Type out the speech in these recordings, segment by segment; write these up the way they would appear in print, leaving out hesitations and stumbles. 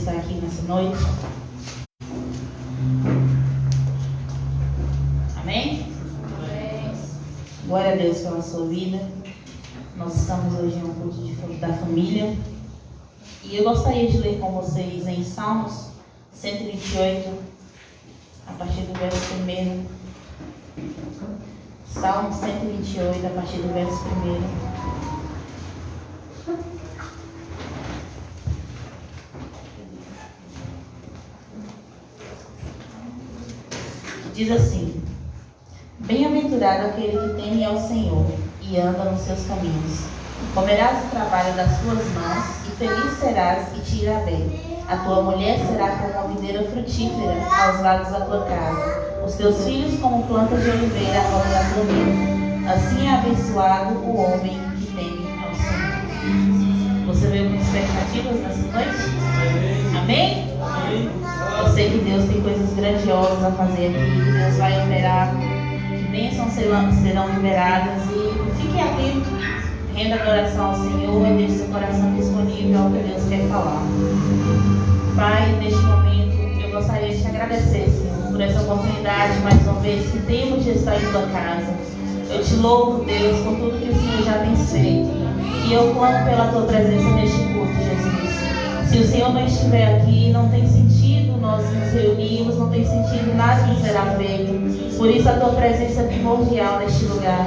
estar aqui nessa noite. Amém? Amém. Glória a Deus pela sua vida. Nós estamos hoje em um culto da família. E eu gostaria de ler com vocês em Salmos 128, a partir do verso 1. Salmos 128, a partir do verso 1. Diz assim: Bem-aventurado aquele que teme ao Senhor e anda nos seus caminhos. Comerás o trabalho das tuas mãos, e feliz serás e te irá bem. A tua mulher será como uma videira frutífera aos lados da tua casa, os teus filhos como plantas de oliveira à roda da tua mesa. Assim é abençoado o homem que teme ao Senhor. Você veio com expectativas nessa noite? Amém? Eu sei que Deus tem coisas grandiosas a fazer aqui, que Deus vai operar, que bênçãos serão liberadas, e fique atento, renda adoração ao Senhor e deixe seu coração disponível ao que Deus quer falar. Pai, neste momento eu gostaria de te agradecer, Senhor, por essa oportunidade mais uma vez que temos de estar em tua casa. Eu te louvo, Deus, por tudo que o Senhor já tem feito, e eu clamo pela tua presença neste culto, Jesus. Se o Senhor não estiver aqui, não tem sentido nós nos reunirmos, não tem sentido nada que será feito. Por isso a tua presença é primordial neste lugar.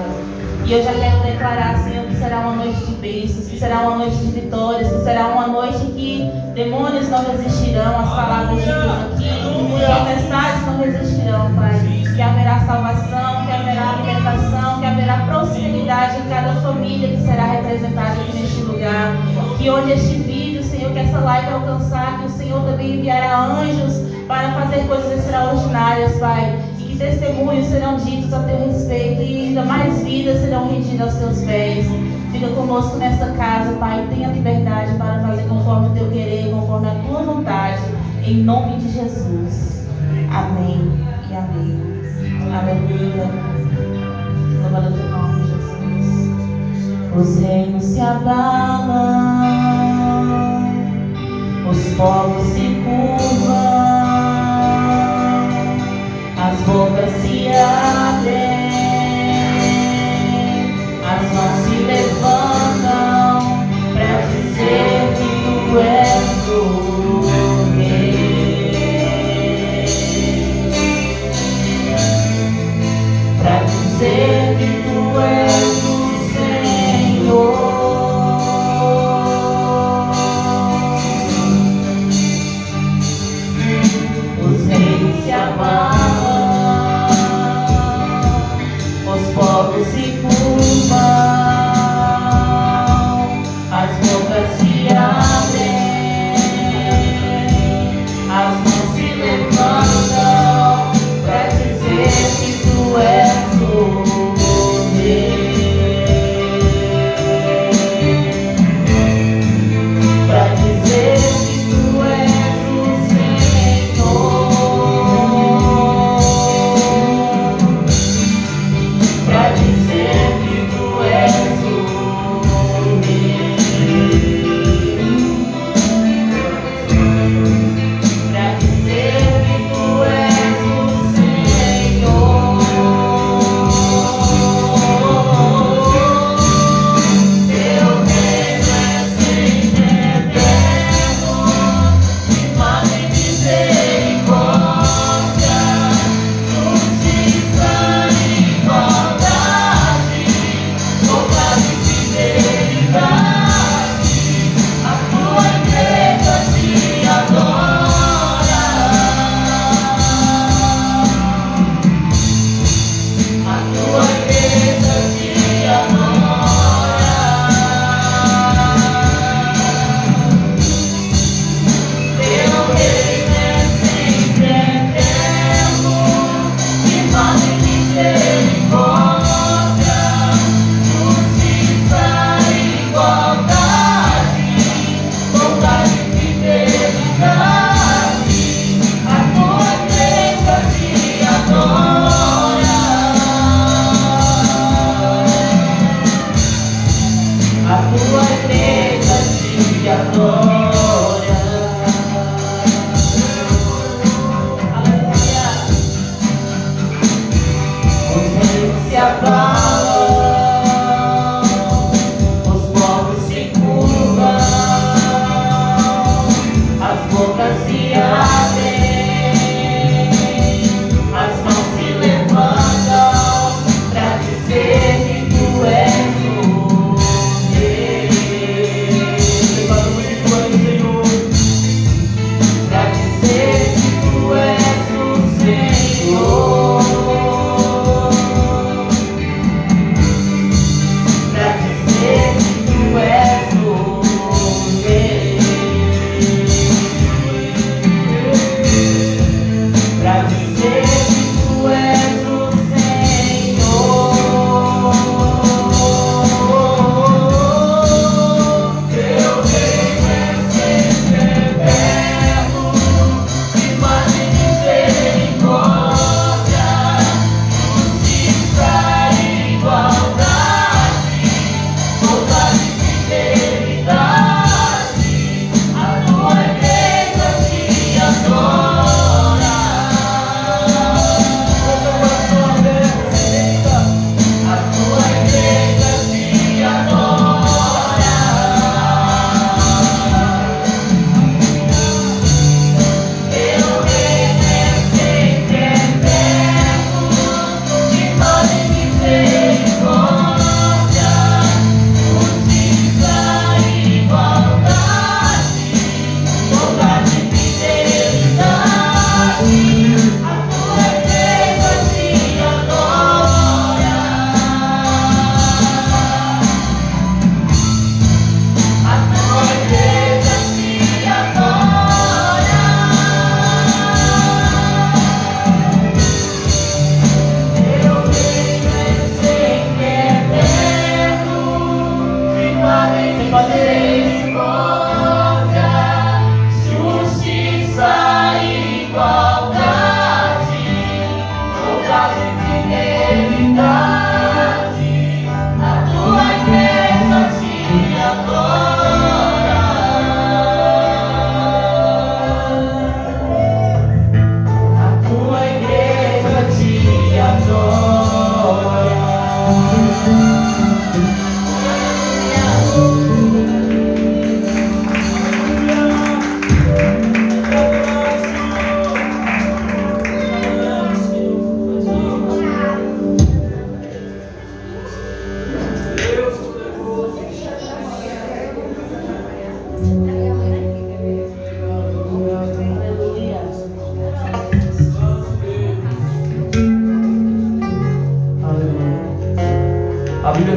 E eu já quero declarar, Senhor, que será uma noite de bênçãos, que será uma noite de vitórias, que será uma noite que demônios não resistirão, as palavras de Deus aqui, tempestades não resistirão, Pai. Que haverá salvação, que haverá libertação, que haverá prosperidade em cada família que será representada aqui neste lugar. Que onde este vídeo, Senhor, que essa live alcançar, que o Senhor também enviará anjos para fazer coisas extraordinárias, Pai. E que testemunhos serão ditos a teu respeito e ainda mais vidas serão rendidas aos teus pés. Fica conosco nessa casa, Pai. Tenha liberdade para fazer conforme o teu querer, conforme a tua vontade. Em nome de Jesus. Amém e amém. Aleluia. Louvado o teu nome, Jesus. Os reinos se abalam, os povos se curvam, as bocas se abrem, as mãos se levantam para dizer que tu és o Rei, para dizer que tu és o Senhor. Os reinos se abalam,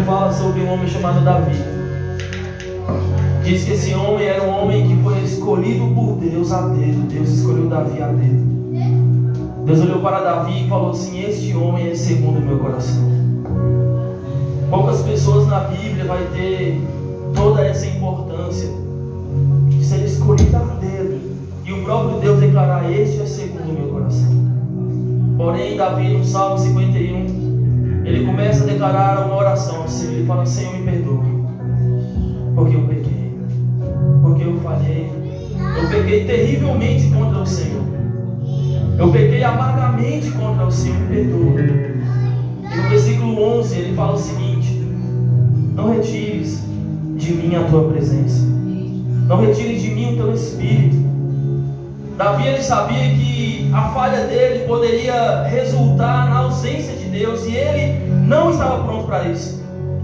fala sobre um homem chamado Davi. Diz que esse homem era um homem que foi escolhido por Deus a dedo. Deus escolheu Davi a dedo. Deus olhou para Davi e falou assim: este homem é segundo o meu coração. Poucas pessoas na Bíblia vai ter toda essa importância de ser escolhido a dedo e o próprio Deus declarar: este é segundo o meu coração. Porém, Davi, no Salmo 51, ele começa a declarar uma oração ao Senhor. Ele fala: Senhor, me perdoa, porque eu pequei, porque eu falhei, eu pequei terrivelmente contra o Senhor, eu pequei amargamente contra o Senhor, me perdoa. E no versículo 11 ele fala o seguinte: não retires de mim a tua presença, não retires de mim o teu espírito. Davi, ele sabia que a falha dele poderia resultar na ausência de Deus, e ele não estava pronto para isso.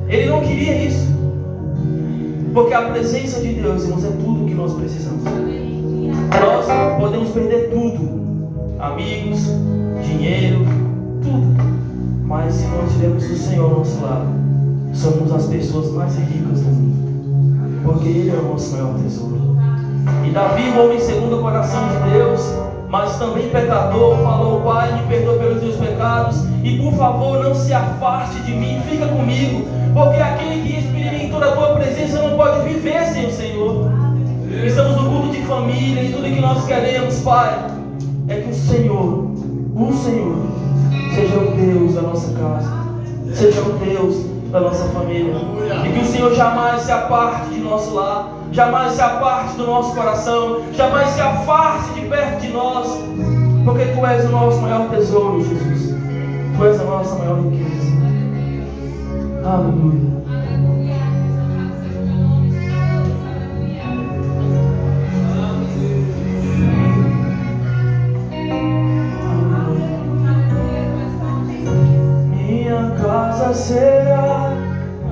Ele não queria isso, porque a presença de Deus, irmãos, é tudo o que nós precisamos. Nós podemos perder tudo: amigos, dinheiro, tudo. Mas se nós tivermos o Senhor ao nosso lado, somos as pessoas mais ricas do mundo, porque Ele é o nosso maior tesouro. E Davi, um homem segundo o coração de Deus, mas também pecador, falou: Pai, me perdoa pelos meus pecados, e por favor não se afaste de mim, fica comigo, porque aquele que experimentou a tua presença não pode viver sem o Senhor. Estamos no culto de família, e tudo que nós queremos, Pai, é que o Senhor seja o Deus da nossa casa, seja o Deus da nossa família, e que o Senhor jamais se aparte de nosso lar, jamais se aparte do nosso coração, jamais se afaste de perto de nós, porque Tu és o nosso maior tesouro, Jesus. Tu és a nossa maior riqueza. Aleluia. Minha casa será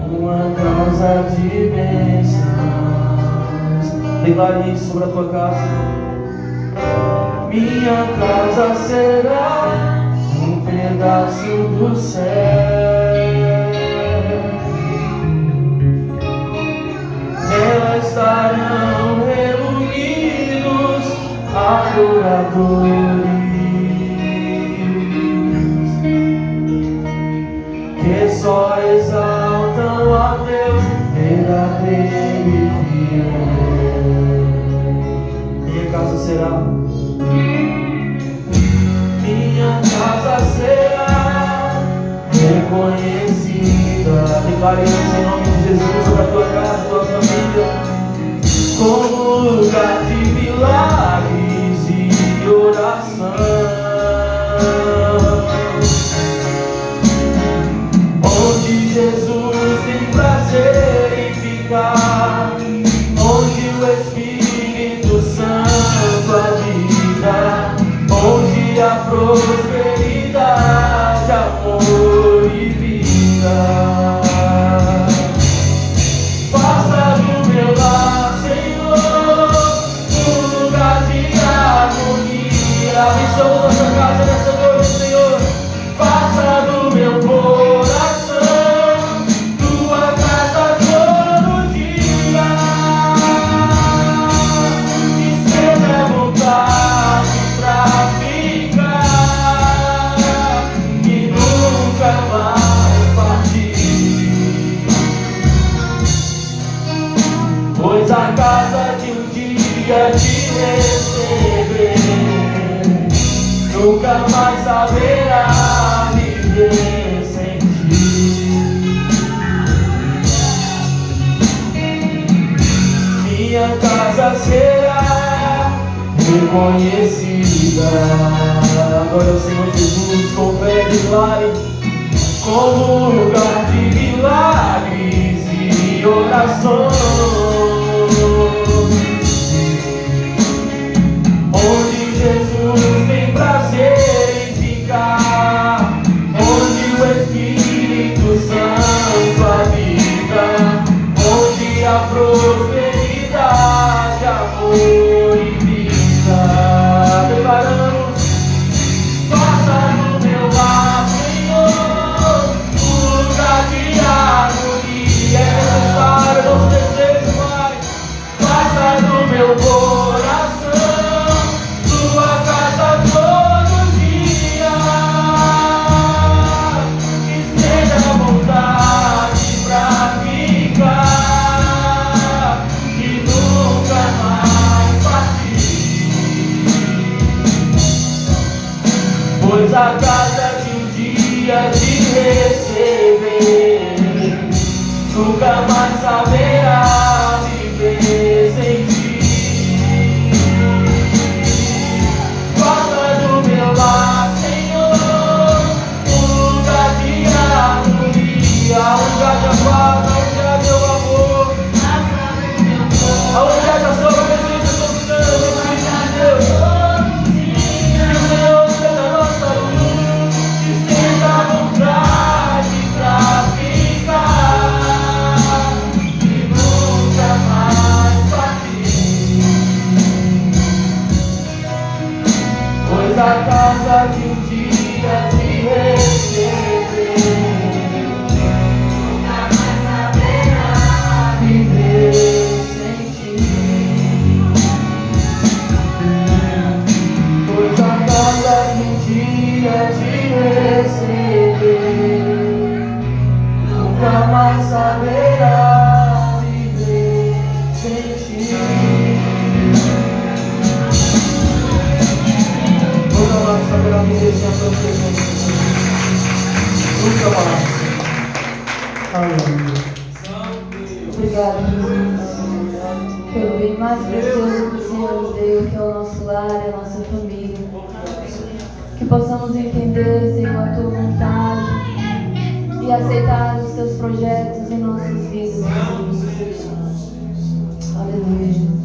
uma casa de bênçãos. Declare isso sobre a tua casa. Minha casa será um pedaço do céu. Nela estarão reunidos adoradores que só exaltam a Deus verdadeiro e fiel. Minha casa será, minha casa será reconhecida. Declare isso em nome de Jesus sobre a tua casa, tua família, como lugar de milagres e oração, onde Jesus tem prazer em ficar, onde o Espírito Santo habita, onde há prosperidade, amor e vida. Faça do meu lar, Senhor, um lugar de harmonia. Abençoa nossa casa nessa noite, Senhor. Faça do meu coração Tua casa todo dia. Que seja vontade pra ficar e nunca mais partir. Pois a casa de um dia te receber nunca mais saberá viver sem ti. Minha casa será reconhecida. Agora o Senhor Jesus confere declare como lugar de milagres e orações, onde Jesus tem prazer em ficar, onde o Espírito Santo habita, onde há prosperidade, amor e vida. Declaramos: faça no meu lar, Senhor, um lugar de harmonia. a casa que um dia te receber nunca mais saberá viver sem ti. Passa do meu lar, Senhor, um lugar de harmonia, um lugar de paz, um lugar de teu amor, um lugar da sua presença dominando, Espírito de Deus. Que o Senhor seja a nossa luz, que sinta vontade pra ficar e nunca mais partir. Pois a casa que um dia te receber nunca mais saberá viver sem ti. Pois a casa que um dia te receber nunca mais saberá viver sem ti. Nunca mais saberá viver sem a tua presença. Nunca mais. Aleluia. Obrigado, Jesus, pelo bem mais precioso que o Senhor nos deu, que é o nosso lar, a nossa família. Que possamos entender, Senhor, a tua vontade e aceitar os teus projetos em nossas vidas. Aleluia, Jesus.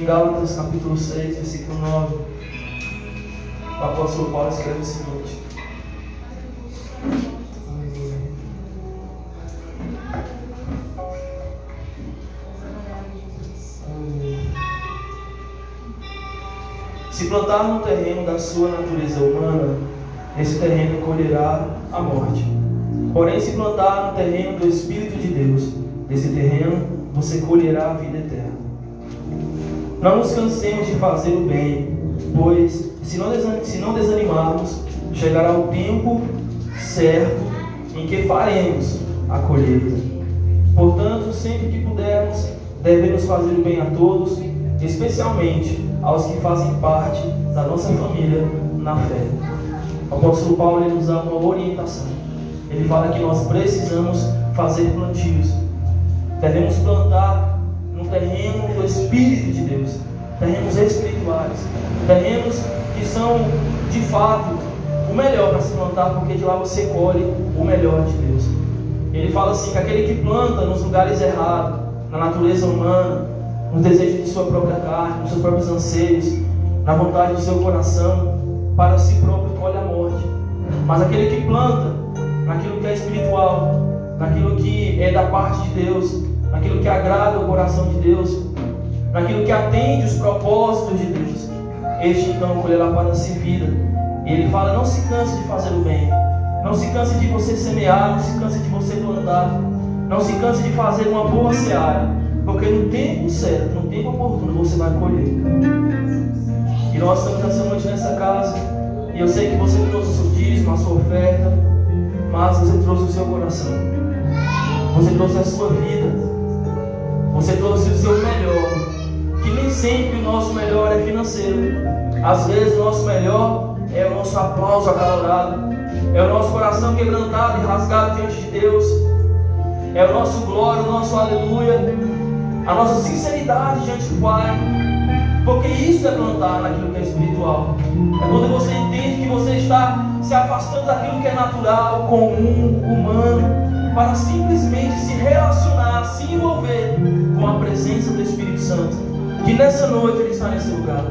Gálatas capítulo 6, versículo 9, o apóstolo Paulo escreve o seguinte: se plantar no terreno da sua natureza humana, esse terreno colherá a morte. Porém, se plantar no terreno do Espírito de Deus, desse terreno você colherá a vida eterna. Não nos cansemos de fazer o bem, pois se não desanimarmos, chegará o tempo certo em que faremos a colheita. Portanto, sempre que pudermos, devemos fazer o bem a todos, especialmente aos que fazem parte da nossa família na fé. O apóstolo Paulo ele nos dá uma orientação. Ele fala que nós precisamos fazer plantios. Devemos plantar no terreno do Espírito de Deus, terrenos espirituais, terrenos que são de fato o melhor para se plantar, porque de lá você colhe o melhor de Deus. Ele fala assim que aquele que planta nos lugares errados, na natureza humana, nos desejos de sua própria carne, nos seus próprios anseios, na vontade do seu coração, para si próprio colhe a morte. Mas aquele que planta naquilo que é espiritual, naquilo que é da parte de Deus, naquilo que agrada o coração de Deus, naquilo que atende os propósitos de Deus, este então colherá para si vida. E ele fala: não se canse de fazer o bem, não se canse de você semear, não se canse de você plantar, não se canse de fazer uma boa seara, porque no tempo certo, no tempo oportuno, você vai colher. E nós estamos essa noite nessa casa, e eu sei que você trouxe o seu dízimo, a sua oferta, mas você trouxe o seu coração, você trouxe a sua vida, você trouxe o seu melhor. Que nem sempre o nosso melhor é financeiro. Às vezes o nosso melhor é o nosso aplauso acalorado, é o nosso coração quebrantado e rasgado diante de Deus, é o nosso glória, o nosso aleluia, a nossa sinceridade diante do Pai. Porque isso é plantar naquilo que é espiritual. É quando você entende que você está se afastando daquilo que é natural, comum, humano, para simplesmente se relacionar, se envolver com a presença do Espírito Santo, que nessa noite Ele está nesse lugar.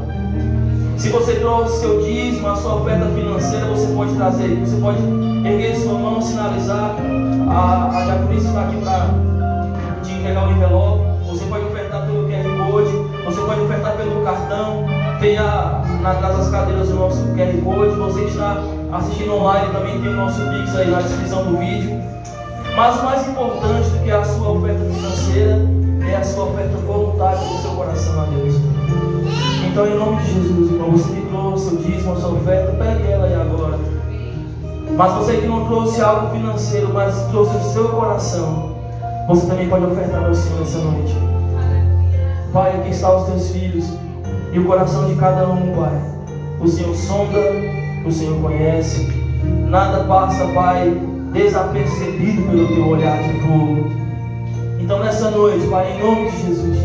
Se você trouxe seu dízimo, a sua oferta financeira, você pode trazer, você pode erguer sua mão, sinalizar. A diaconisa está aqui para te entregar o envelope. Você pode ofertar pelo QR Code, você pode ofertar pelo cartão. Tem atrás das cadeiras o nosso QR Code. Você que está assistindo online também tem o nosso Pix aí na descrição do vídeo. Mas o mais importante do que a sua oferta financeira é a sua oferta voluntária do seu coração a Deus. Então, em nome de Jesus, irmão, você que trouxe o seu dízimo, a sua oferta, pegue ela aí agora. Mas você que não trouxe algo financeiro, mas trouxe o seu coração, você também pode ofertar ao Senhor essa noite. Pai, aqui estão os teus filhos e o coração de cada um, Pai. O Senhor sonda, o Senhor conhece. Nada passa, Pai, desapercebido pelo teu olhar de fogo. Então nessa noite, Pai, em nome de Jesus,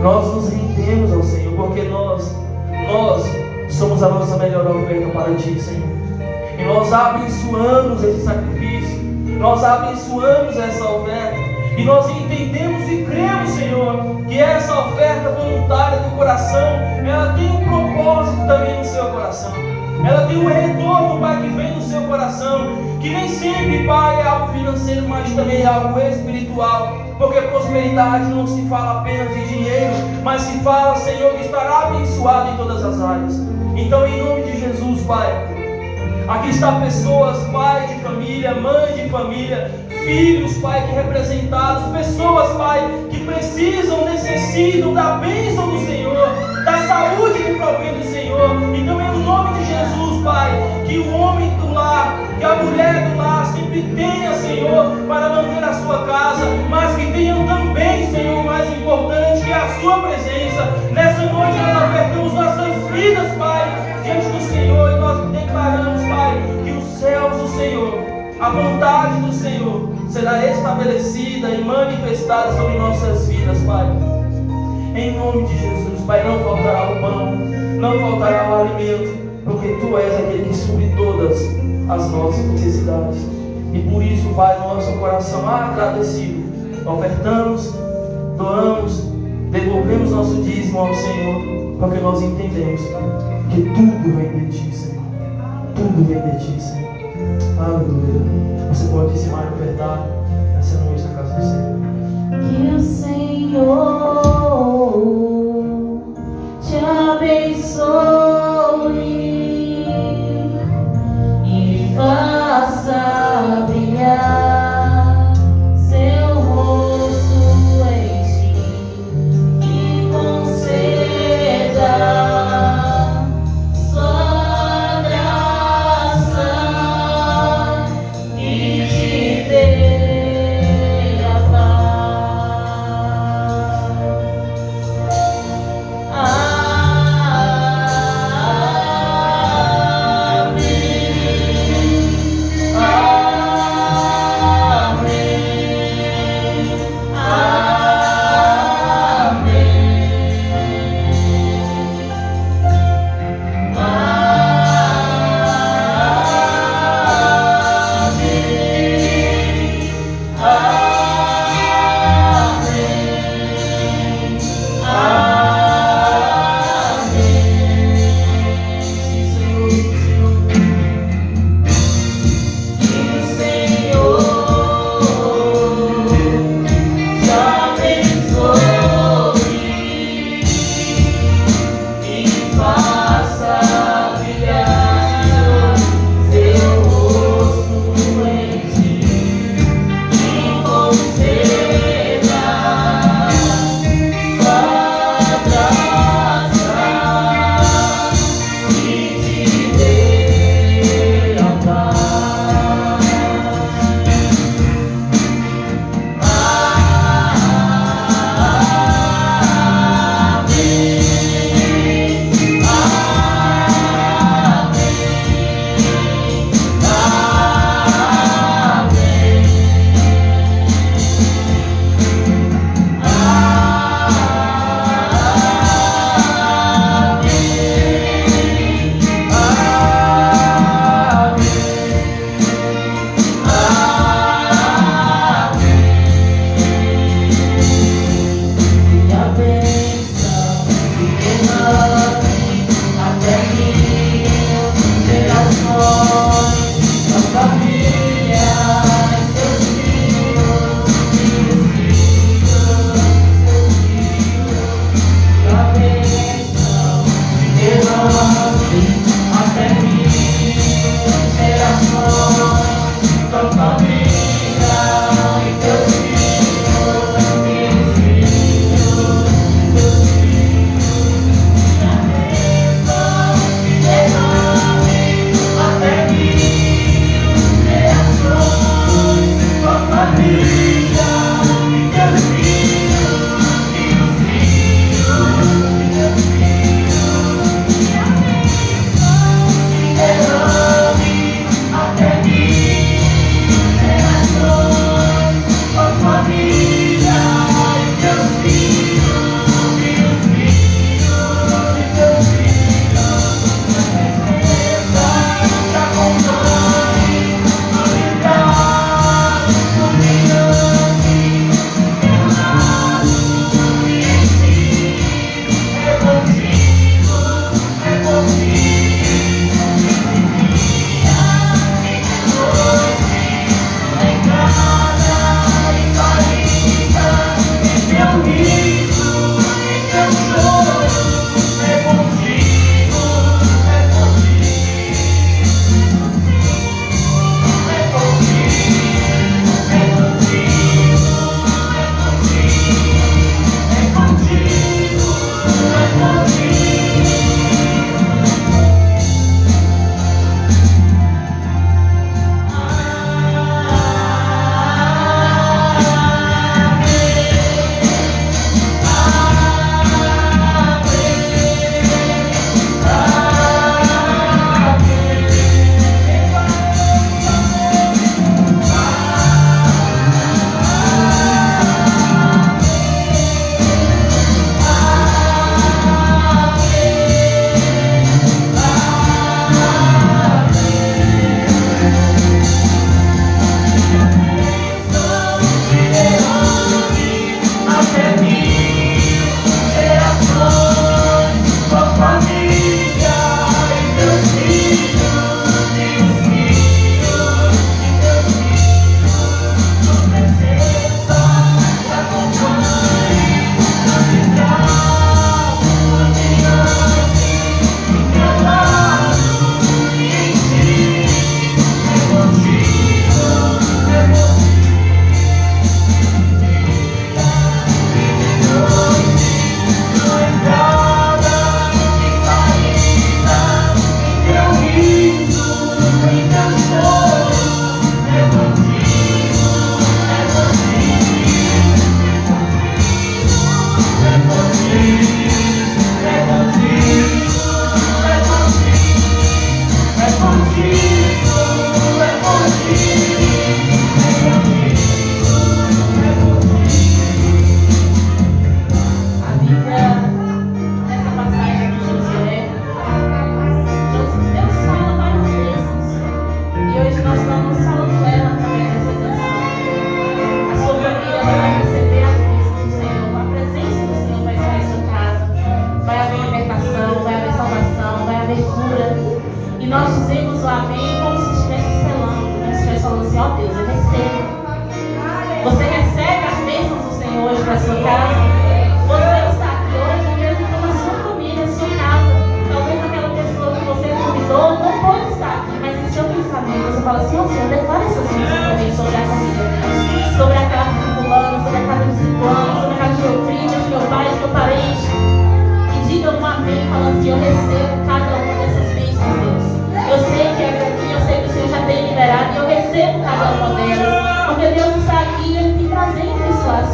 nós nos rendemos ao Senhor, porque nós somos a nossa melhor oferta para Ti, Senhor. E nós abençoamos esse sacrifício, nós abençoamos essa oferta, e nós entendemos e cremos, Senhor, que essa oferta voluntária do coração, ela tem um propósito também no seu coração. Ela tem um retorno, Pai, que vem no seu coração, que nem sempre, Pai, é algo financeiro, mas também é algo espiritual, porque prosperidade não se fala apenas de dinheiro, mas se fala, Senhor, de estar abençoado em todas as áreas. Então, em nome de Jesus, Pai, aqui estão pessoas, pai de família, mãe de família, filhos, Pai, que representados, pessoas, Pai, que precisam, necessitam da bênção do Senhor, da saúde que provém do Senhor. Então, em nome de Jesus, Pai, que o homem do lar, que a mulher do lar sempre tenha, Senhor, para manter a sua casa, mas que tenham também, Senhor, o mais importante, que é a sua presença. Nessa noite nós ofertamos nossas vidas, Pai, diante do Senhor, e nós declaramos, Pai, que os céus do Senhor, a vontade do Senhor, será estabelecida e manifestada sobre nossas vidas, Pai. Em nome de Jesus, Pai, não faltará o pão, não faltará o alimento, porque Tu és aquele que supre todas as nossas necessidades. E por isso, Pai, nosso coração agradecido, ofertamos, doamos, devolvemos nosso dízimo ao Senhor, porque nós entendemos que tudo vem de Ti, Senhor. Tudo vem de Ti, Senhor. Aleluia. Você pode se manifestar essa noite na casa do Senhor. Que o Senhor te abençoe e faça brilhar seu rosto em ti e conceda sua graça e te dê a paz.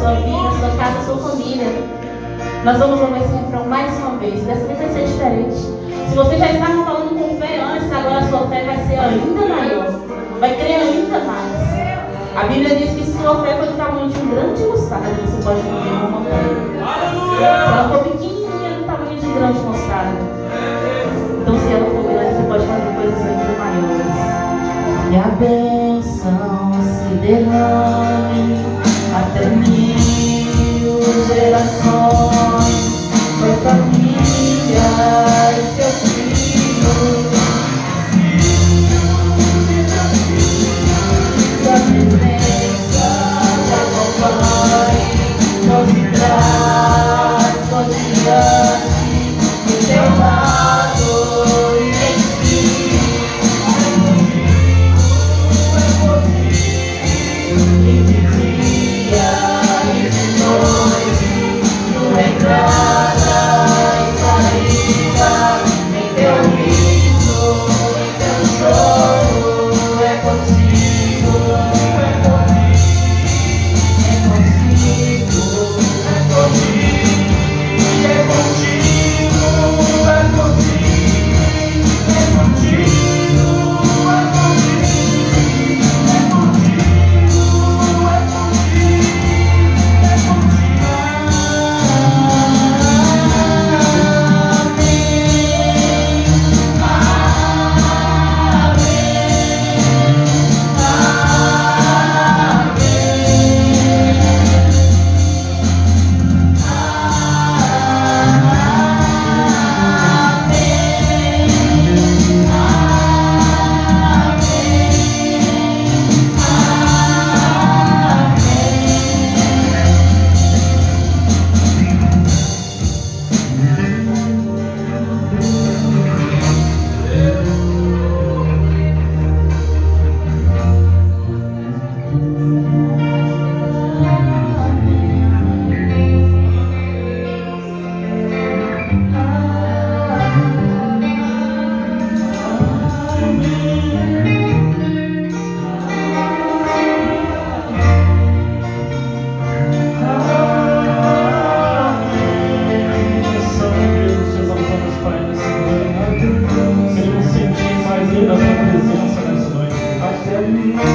sua vida, a sua casa, a sua família. Nós vamos louvar esse refrão mais uma vez. Dessa vez vai ser diferente. Se você já estava falando com fé antes, agora a sua fé vai ser ainda maior. Vai crer ainda mais. A Bíblia diz que se sua fé for do tamanho de um grande mostarda, você pode mover uma montanha. Se ela for pequenininha, do tamanho de um grande mostarda. Então, se ela for grande, você pode fazer coisas ainda maiores. E a bênção se derrame até 1000 gerações, por família e seus filhos. Sua presença te acompanhe, nos traz por diante, do teu lado e em ti. E de dia e de noite, tua entrada e saída, em teu riso, em teu choro, é contigo, é contigo, é contigo, é contigo, é contigo, é contigo, é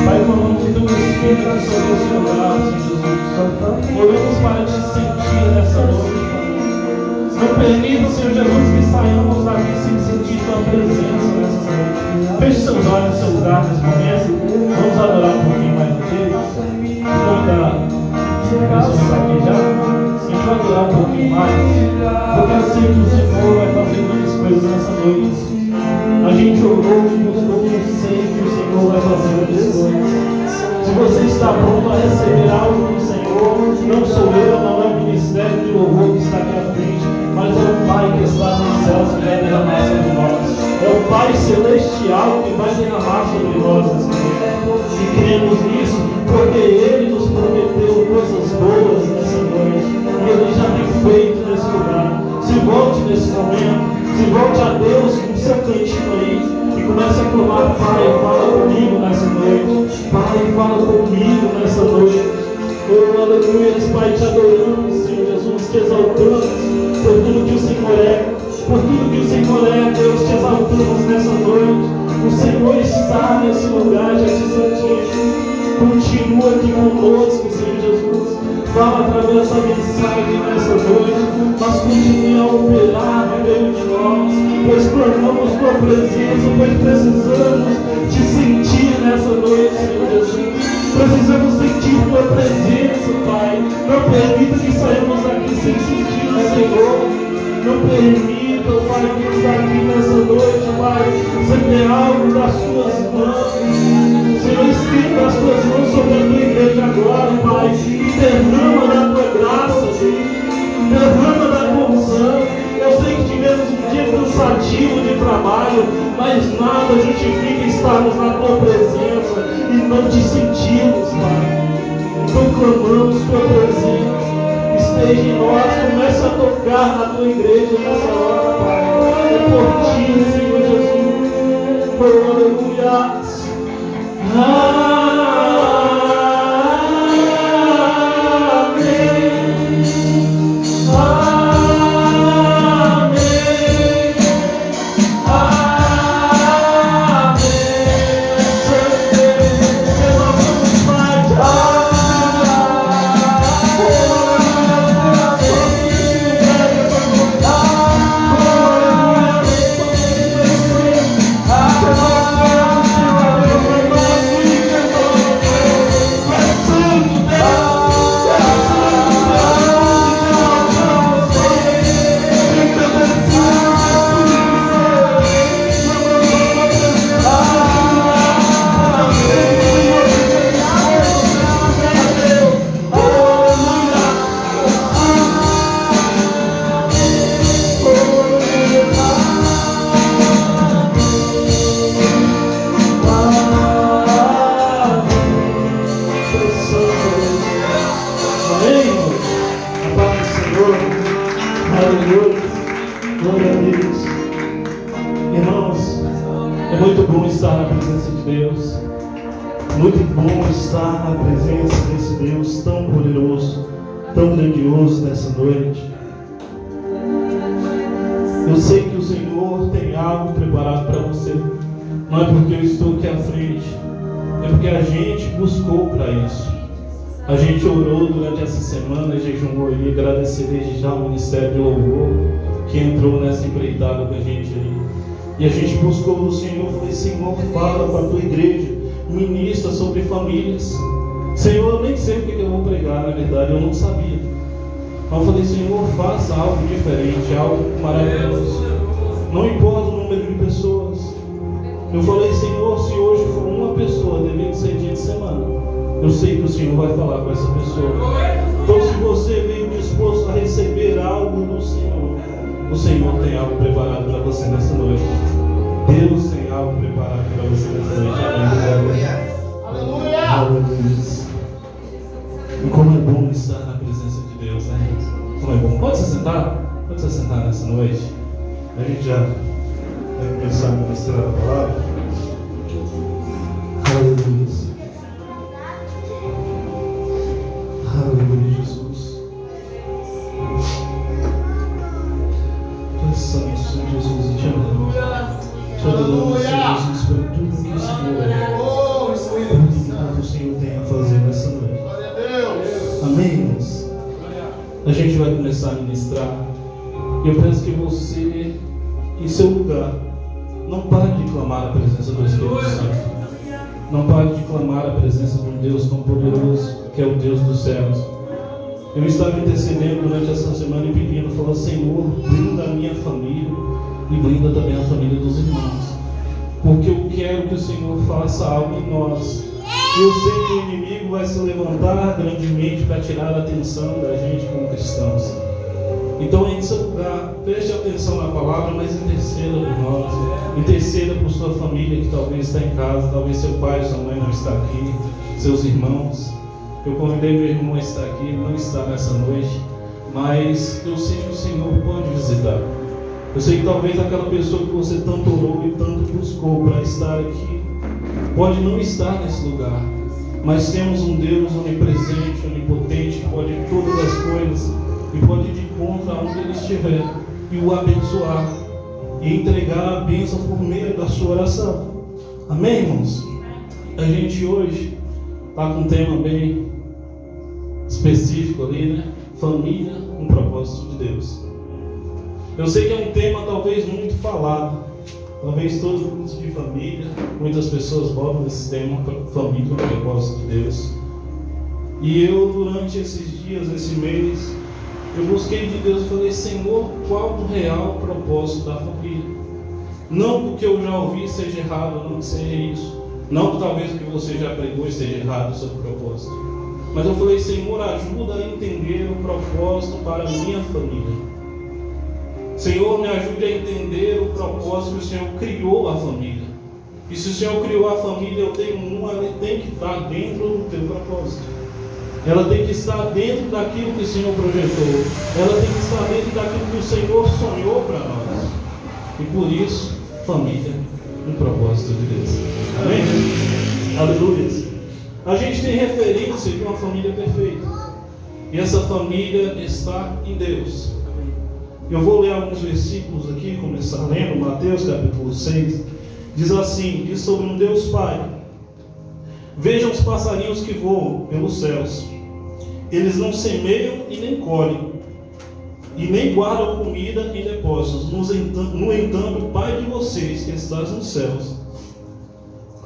Pai, clamamos que teu Espírito sobre esse lugar, Senhor Jesus. Oramos para te sentir nessa noite, Pai. Não permita, Senhor Jesus, que saiamos daqui sem sentir tua presença nessa noite. Feche seus olhos no seu lugar nesse momento. Vamos adorar um pouquinho mais do Deus. Pessoas aqui já. A gente vai adorar um pouquinho mais. Porque eu sei que o Senhor vai fazer muitas coisas nessa noite. A gente orou, buscou, eu sei que o Senhor vai fazer muitas coisas. Se você está pronto a receber algo do Senhor, não sou eu, não é o ministério de louvor que está aqui à frente, mas é o Pai que está nos céus que vai derramar sobre nós. É o Pai celestial que vai derramar sobre nós nessa noite. E cremos nisso, porque Ele nos prometeu coisas boas nessa noite. E Ele já tem feito nesse lugar. Se volte nesse momento, se volte a Deus com seu cantinho aí e comece a clamar: Pai, fala comigo nessa noite. Pai, fala comigo nessa noite. Oh, aleluia, Pai, te adoramos, Senhor Jesus, te exaltamos por tudo que o Senhor é. Por tudo que o Senhor é, Deus, te exaltamos nessa noite. O Senhor está nesse lugar, já te sentimos. Continua aqui conosco, Senhor Jesus. Fala através da mensagem nessa noite, mas continue a operar no meio de nós, pois clamamos tua presença, pois precisamos te sentir nessa noite, Senhor Jesus. Precisamos sentir tua presença, Pai. Não permita que saímos daqui sem sentir o Senhor. Não permita, Pai, que está aqui nessa noite, Pai, sem ter algo das tuas mãos. Senhor, estenda as tuas mãos sobre a tua igreja agora, Pai, e derrama da tua graça, Deus. Derrama da tua unção. Eu sei que tivemos um dia cansativo de trabalho, mas nada justifica estarmos na tua presença e não te sentirmos, Pai. Então clamamos tua presença. Esteja em nós, comece a tocar na tua igreja nessa hora, Pai. É por ti, Senhor Jesus. Oh, aleluia. Amém. noite. Glória a Deus. Irmãos, é muito bom estar na presença de Deus. Muito bom estar na presença desse Deus tão poderoso, tão grandioso nessa noite. Eu sei que o Senhor tem algo preparado para você. Não é porque eu estou aqui à frente, é porque a gente buscou para isso. A gente orou durante essa semana, jejuou e agradecer desde já ao Ministério de Louvor que entrou nessa empreitada com a gente aí. E a gente buscou no Senhor, falei: Senhor, fala para a tua igreja, ministra sobre famílias. Senhor, eu nem sei o que eu vou pregar, na verdade, eu não sabia. Mas eu falei: Senhor, faça algo diferente, algo maravilhoso. Não importa o número de pessoas. Eu falei: Senhor, se hoje for uma pessoa, deveria ser dia de semana, eu sei que o Senhor vai falar com essa pessoa. Então, se você veio disposto a receber algo do Senhor, o Senhor tem algo preparado para você nessa noite. Deus tem algo preparado para você nessa noite. Aleluia! Aleluia! E como é bom estar na presença de Deus, né? Como é bom. Pode se sentar? Pode se sentar nessa noite? A gente já vai começar a ministrar a palavra. Aleluia! Aleluia, Jesus. Santo Senhor Jesus, e te amamos. Te adoramos, Senhor Jesus, por tudo que o Senhor é. Por tudo que o Senhor tem a fazer nessa noite. Amém, irmãos? A gente vai começar a ministrar. E eu peço que você, em seu lugar, não pare de clamar a presença do Espírito Santo. Não pare de clamar a presença de um Deus tão poderoso, que é o Deus dos céus. Eu estava intercedendo durante essa semana e pedindo, falando: Senhor, blinda a minha família e blinda também a família dos irmãos. Porque eu quero que o Senhor faça algo em nós. E eu sei que o inimigo vai se levantar grandemente para tirar a atenção da gente como cristãos. Então, em seu lugar, preste atenção na palavra, mas interceda por nós. Interceda por sua família que talvez está em casa, talvez seu pai, sua mãe não está aqui, seus irmãos. Eu convidei meu irmão a estar aqui, ele não está nessa noite, mas eu sei que o Senhor pode visitar. Eu sei que talvez aquela pessoa que você tanto orou e tanto buscou para estar aqui, pode não estar nesse lugar, mas temos um Deus onipresente, onipotente, que pode todas as coisas e pode ir de encontro aonde ele estiver e o abençoar e entregar a bênção por meio da sua oração. Amém, irmãos? A gente hoje está com um tema bem específico ali, né? Família, um propósito de Deus. Eu sei que é um tema talvez muito falado. Talvez todos os grupos de família, muitas pessoas botam esse tema, família, um propósito de Deus. E eu, durante esses dias, esse mês, eu busquei de Deus e falei: Senhor, qual o real propósito da família? Não porque eu já ouvi seja errado, não que seja isso. Não que talvez o que você já pregou esteja errado sobre o propósito. Mas eu falei: Senhor, ajuda a entender o propósito para a minha família. Senhor, me ajude a entender o propósito que o Senhor criou a família. E se o Senhor criou a família, eu tenho uma, ela tem que estar dentro do teu propósito. Ela tem que estar dentro daquilo que o Senhor projetou. Ela tem que estar dentro daquilo que o Senhor sonhou para nós. E por isso, família, um propósito de Deus. Amém? Aleluia. A gente tem referência de uma família perfeita. E essa família está em Deus. Eu vou ler alguns versículos aqui, começar lendo Mateus capítulo 6. Diz assim: diz sobre um Deus Pai: vejam os passarinhos que voam pelos céus. Eles não semeiam e nem colhem, e nem guardam comida em depósitos. No entanto, o Pai de vocês que estás nos céus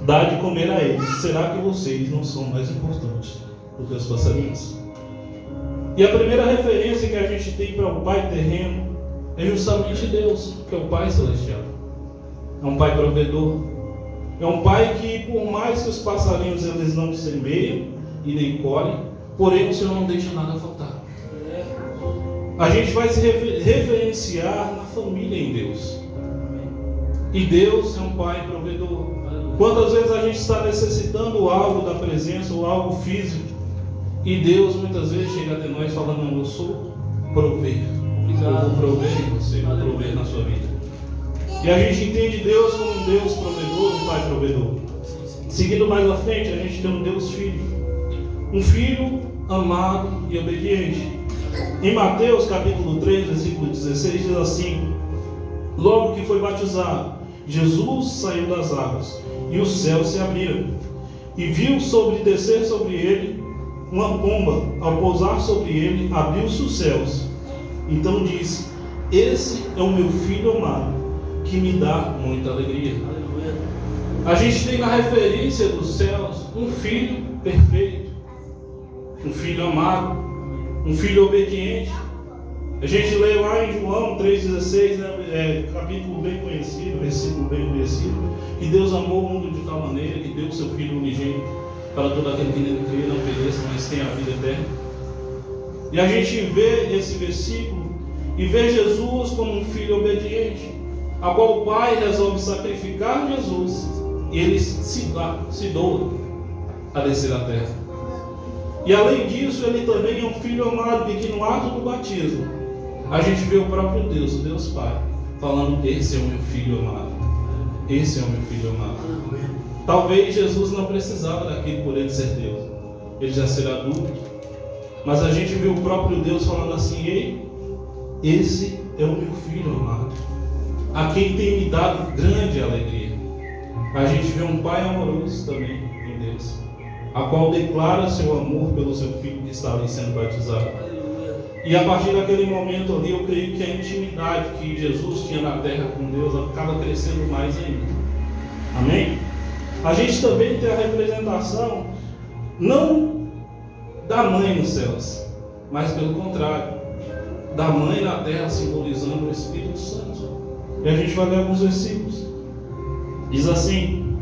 dá de comer a eles. Será que vocês não são mais importantes do que os passarinhos? E a primeira referência que a gente tem para o Pai terreno é justamente Deus, que é o Pai celestial. É um Pai provedor. É um Pai que, por mais que os passarinhos eles não semeiam e nem colhem, porém o Senhor não deixa nada faltar. A gente vai se referenciar na família em Deus. E Deus é um Pai provedor. Quantas vezes a gente está necessitando algo da presença ou algo físico, e Deus muitas vezes chega até nós falando: não, eu sou prover. Obrigado. eu vou prover em você, vou prover na sua vida. E a gente entende Deus como um Deus provedor, um Pai provedor. Seguindo mais à frente, a gente tem um Deus Filho. Um Filho amado e obediente. Em Mateus capítulo 3, versículo 16, diz assim: logo que foi batizado, Jesus saiu das águas, e os céus se abriram, e viu descer sobre ele uma pomba. Ao pousar sobre ele, abriu-se os céus. Então disse: esse é o meu Filho amado, que me dá muita alegria. A gente tem na referência dos céus um Filho perfeito, um Filho amado, um Filho obediente. A gente lê lá em João 3,16, né, capítulo bem conhecido, versículo bem conhecido, que Deus amou o mundo de tal maneira que deu o seu Filho unigênito para todo aquele que nele crê, não pereça, mas tenha a vida eterna. E a gente vê esse versículo e vê Jesus como um Filho obediente, a qual o Pai resolve sacrificar Jesus, e ele se doa a descer à terra. E além disso, ele também é um Filho amado, e que no ato do batismo a gente vê o próprio Deus, o Deus Pai, falando: esse é o meu Filho amado, esse é o meu Filho amado. Talvez Jesus não precisava daquilo por ele ser Deus, ele já será adulto, mas a gente vê o próprio Deus falando assim: ei, esse é o meu Filho amado, a quem tem me dado grande alegria. A gente vê um Pai amoroso também em Deus, a qual declara seu amor pelo seu Filho que está ali sendo batizado. E a partir daquele momento ali, eu creio que a intimidade que Jesus tinha na terra com Deus acaba crescendo mais ainda. Amém? A gente também tem a representação não da mãe nos céus, mas pelo contrário, da mãe na terra simbolizando o Espírito Santo. E a gente vai ler alguns versículos. Diz assim,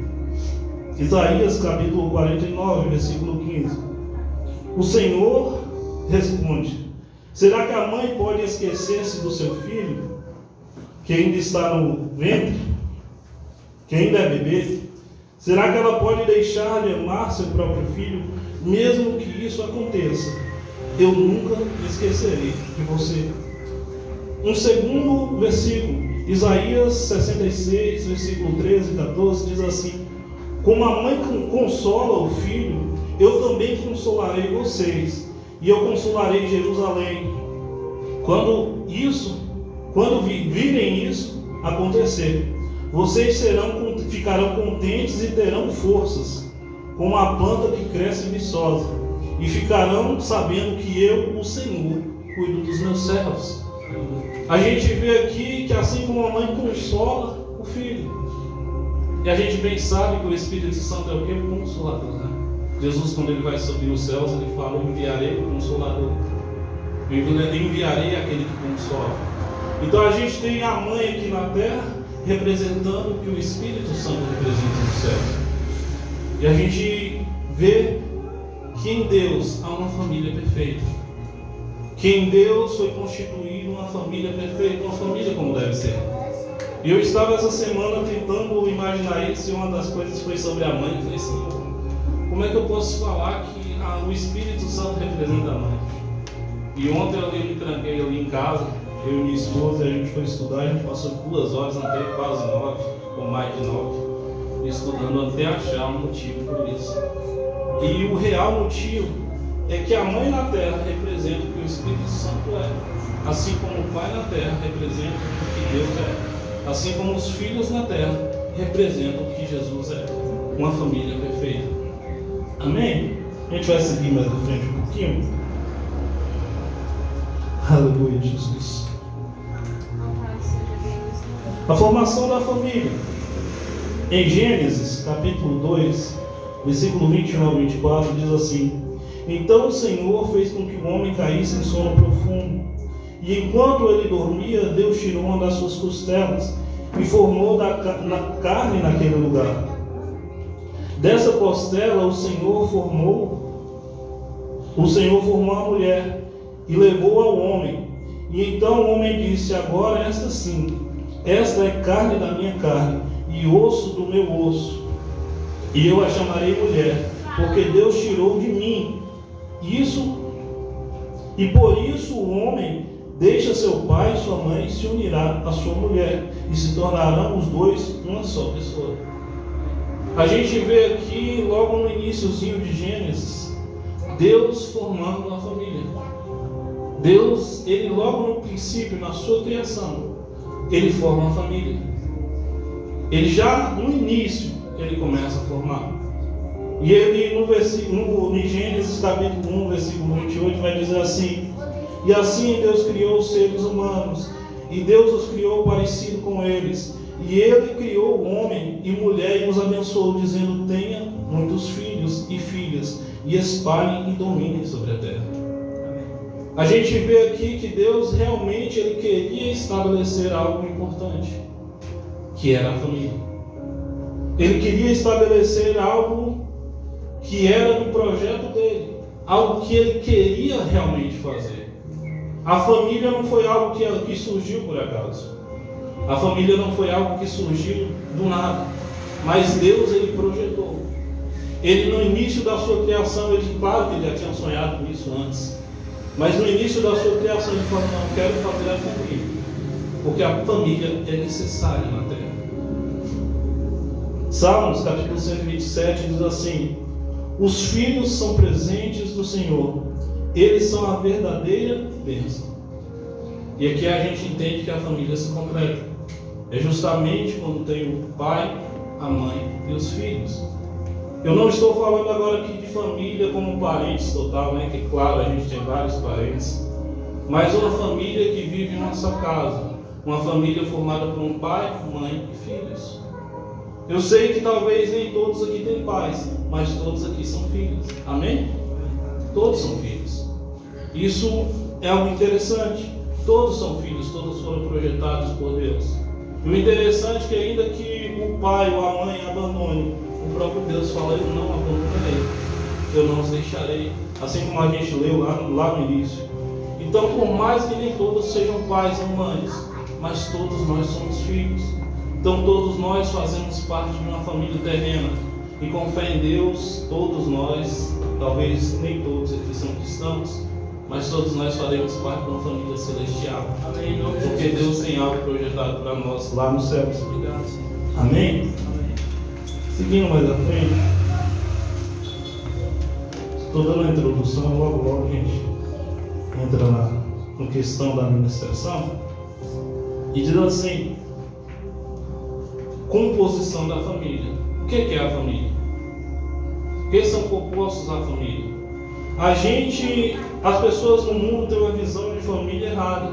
Isaías capítulo 49, versículo 15: o Senhor responde: será que a mãe pode esquecer-se do seu filho, que ainda está no ventre, que ainda é bebê? Será que ela pode deixar de amar seu próprio filho, mesmo que isso aconteça? Eu nunca me esquecerei de você. Um segundo versículo, Isaías 66, versículo 13 e 14, diz assim: como a mãe consola o filho, eu também consolarei vocês, e eu consolarei Jerusalém. Quando virem isso acontecer, vocês ficarão contentes e terão forças, como a planta que cresce viçosa, e ficarão sabendo que eu, o Senhor, cuido dos meus servos. A gente vê aqui que assim como a mãe consola o filho, e a gente bem sabe que o Espírito Santo é o que? O Consolador, né? Jesus, quando ele vai subir os céus, ele fala: eu enviarei o Consolador, eu enviarei aquele que consola. Então a gente tem a mãe aqui na terra representando o que o Espírito Santo representa no céu. E a gente vê que em Deus há uma família perfeita, que em Deus foi constituída uma família perfeita, uma família como deve ser. E eu estava essa semana tentando imaginar isso, e uma das coisas foi sobre a mãe. Eu falei assim: como é que eu posso falar que o Espírito Santo representa a mãe? E ontem eu me tranquei ali em casa, eu e minha esposa, a gente foi estudar, a gente passou 2 horas, até quase 9, ou mais de 9, estudando até achar um motivo por isso. E o real motivo é que a mãe na terra representa o que o Espírito Santo é, assim como o pai na terra representa o que Deus é, assim como os filhos na terra representam o que Jesus é, uma família perfeita. Amém? A gente vai seguir mais à frente um pouquinho. Aleluia, Jesus. A formação da família. Em Gênesis, capítulo 2, versículo 21 ao 24, diz assim: então o Senhor fez com que o homem caísse em sono profundo, e enquanto ele dormia, Deus tirou uma das suas costelas e formou na carne naquele lugar. Dessa costela o Senhor formou a mulher e levou ao homem. E então o homem disse: agora esta sim, esta é carne da minha carne e osso do meu osso, e eu a chamarei mulher, porque Deus tirou de mim isso, e por isso o homem deixa seu pai e sua mãe e se unirá à sua mulher, e se tornarão os dois uma só pessoa. A gente vê aqui, logo no iniciozinho de Gênesis, Deus formando uma família. Deus, ele logo no princípio, na sua criação, ele forma uma família. Ele já no início, ele começa a formar. E ele em Gênesis capítulo 1, versículo 28, vai dizer assim: e assim Deus criou os seres humanos, e Deus os criou parecido com eles. E ele criou o homem e mulher e os abençoou, dizendo: tenha muitos filhos e filhas, e espalhem e dominem sobre a terra. A gente vê aqui que Deus realmente ele queria estabelecer algo importante, que era a família. Ele queria estabelecer algo que era do projeto dele, algo que ele queria realmente fazer. A família não foi algo que surgiu por acaso. A família não foi algo que surgiu do nada, mas Deus ele projetou. Ele no início da sua criação, claro que ele já tinha sonhado com isso antes, mas no início da sua criação ele falou: não, quero fazer a família, porque a família é necessária na terra. Salmos capítulo 127 diz assim: os filhos são presentes do Senhor, eles são a verdadeira bênção. E aqui a gente entende que a família se completa. É justamente quando tem o pai, a mãe e os filhos. Eu não estou falando agora aqui de família como parentes total, né? Que claro, a gente tem vários parentes. Mas uma família que vive em nossa casa. Uma família formada por um pai, mãe e filhos. Eu sei que talvez nem todos aqui têm pais, mas todos aqui são filhos. Amém? Todos são filhos. Isso é algo interessante. Todos são filhos, todos foram projetados por Deus. E o interessante é que ainda que o pai ou a mãe abandone, o próprio Deus fala: eu não abandonarei, eu não os deixarei. Assim como a gente leu lá no início. Então, por mais que nem todos sejam pais ou mães, mas todos nós somos filhos. Então todos nós fazemos parte de uma família terrena. E com fé em Deus, todos nós, talvez nem todos aqui são cristãos, mas todos nós faremos parte de uma família celestial. Amém. Porque Deus tem algo projetado para nós lá nos céus. Obrigado. Amém? Seguindo mais à frente, estou dando a introdução, logo a gente entra na questão da administração. E diz assim: composição da família. O que é a família? O que são compostos a família? As pessoas no mundo têm uma visão de família errada.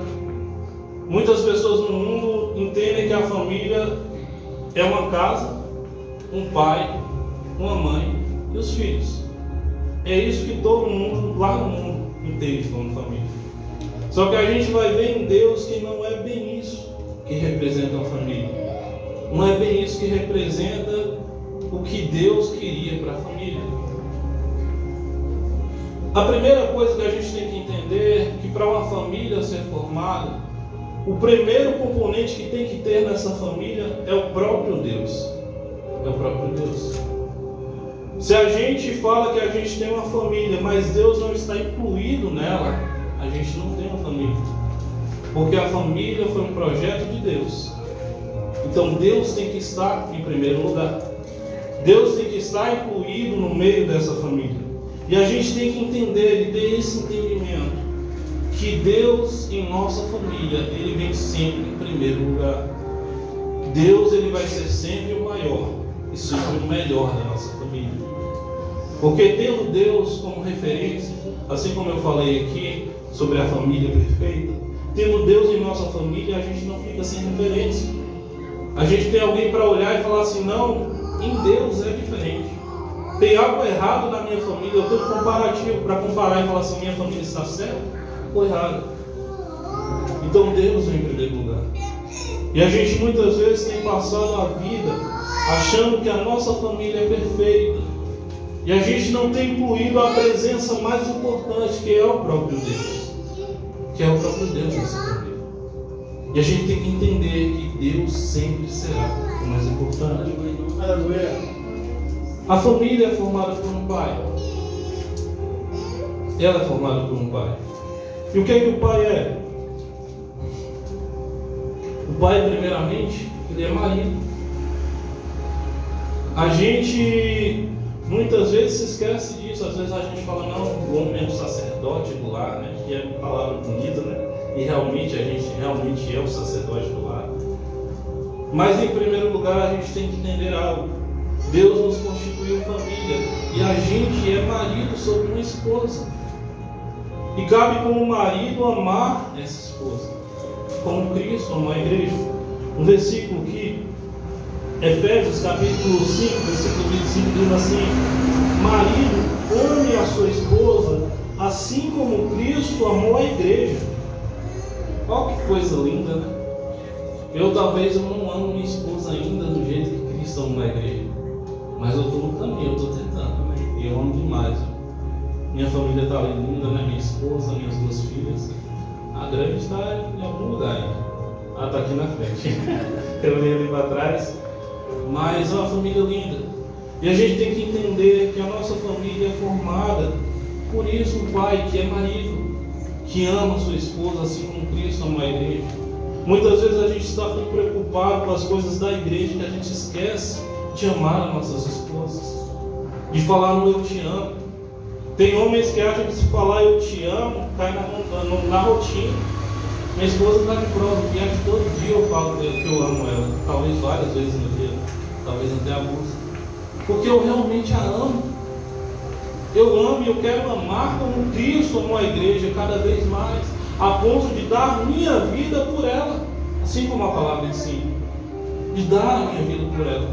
Muitas pessoas no mundo entendem que a família é uma casa, um pai, uma mãe e os filhos. É isso que todo mundo lá no mundo entende como família. Só que a gente vai ver em Deus que não é bem isso que representa a família. Não é bem isso que representa o que Deus queria para a família. A primeira coisa que a gente tem que entender é que para uma família ser formada, o primeiro componente que tem que ter nessa família é o próprio Deus. É o próprio Deus. Se a gente fala que a gente tem uma família, mas Deus não está incluído nela, a gente não tem uma família. Porque a família foi um projeto de Deus. Então Deus tem que estar em primeiro lugar. Deus tem que estar incluído no meio dessa família. E a gente tem que entender e ter esse entendimento, que Deus em nossa família, Ele vem sempre em primeiro lugar. Deus ele vai ser sempre o maior e sempre o melhor da nossa família. Porque tendo Deus como referência, assim como eu falei aqui sobre a família perfeita, tendo Deus em nossa família, a gente não fica sem referência. A gente tem alguém para olhar e falar assim: não, em Deus é diferente. Tem algo errado na minha família, eu tenho um comparativo para comparar e falar assim: minha família está certa ou errada. Então Deus vem em primeiro lugar. E a gente muitas vezes tem passado a vida achando que a nossa família é perfeita. E a gente não tem incluído a presença mais importante, que é o próprio Deus. Que é o próprio Deus nessa família. E a gente tem que entender que Deus sempre será o mais importante. A família é formada por um pai. Ela é formada por um pai. E o que é que o pai é? pai, primeiramente, ele é marido. A gente muitas vezes se esquece disso. Às vezes a gente fala, não, o homem é o sacerdote do lar, né? Que é uma palavra bonita, né? E realmente a gente realmente é o sacerdote do lar. Mas em primeiro lugar a gente tem que entender algo. Deus nos constituiu família e a gente é marido sobre uma esposa. E cabe como marido amar essa esposa, como Cristo amou a igreja. Um versículo que Efésios capítulo 5, versículo 25 diz assim: marido, ame a sua esposa assim como Cristo amou a igreja. Olha que coisa linda, né? Talvez eu não amo minha esposa ainda do jeito que Cristo amou a igreja, mas eu estou no caminho, eu estou tentando, né? E eu amo demais. Minha família está linda, né? Minha esposa, minhas duas filhas. A grande está em algum lugar ainda. Ah, está aqui na frente. Eu olhei ali para trás. Mas é uma família linda. E a gente tem que entender que a nossa família é formada por isso, um pai que é marido, que ama sua esposa assim como Cristo ama a igreja. Muitas vezes a gente está tão preocupado com as coisas da igreja que a gente esquece de amar as nossas esposas, de falar no eu te amo. Tem homens que acham que se falar eu te amo, cai na rotina. Minha esposa está de prova, que acho que todo dia eu falo que eu amo ela, talvez várias vezes no dia, talvez até abuso, porque eu realmente a amo. Eu amo e eu quero amar como Cristo amou a igreja cada vez mais, a ponto de dar minha vida por ela, assim como a palavra ensina, de dar a minha vida por ela,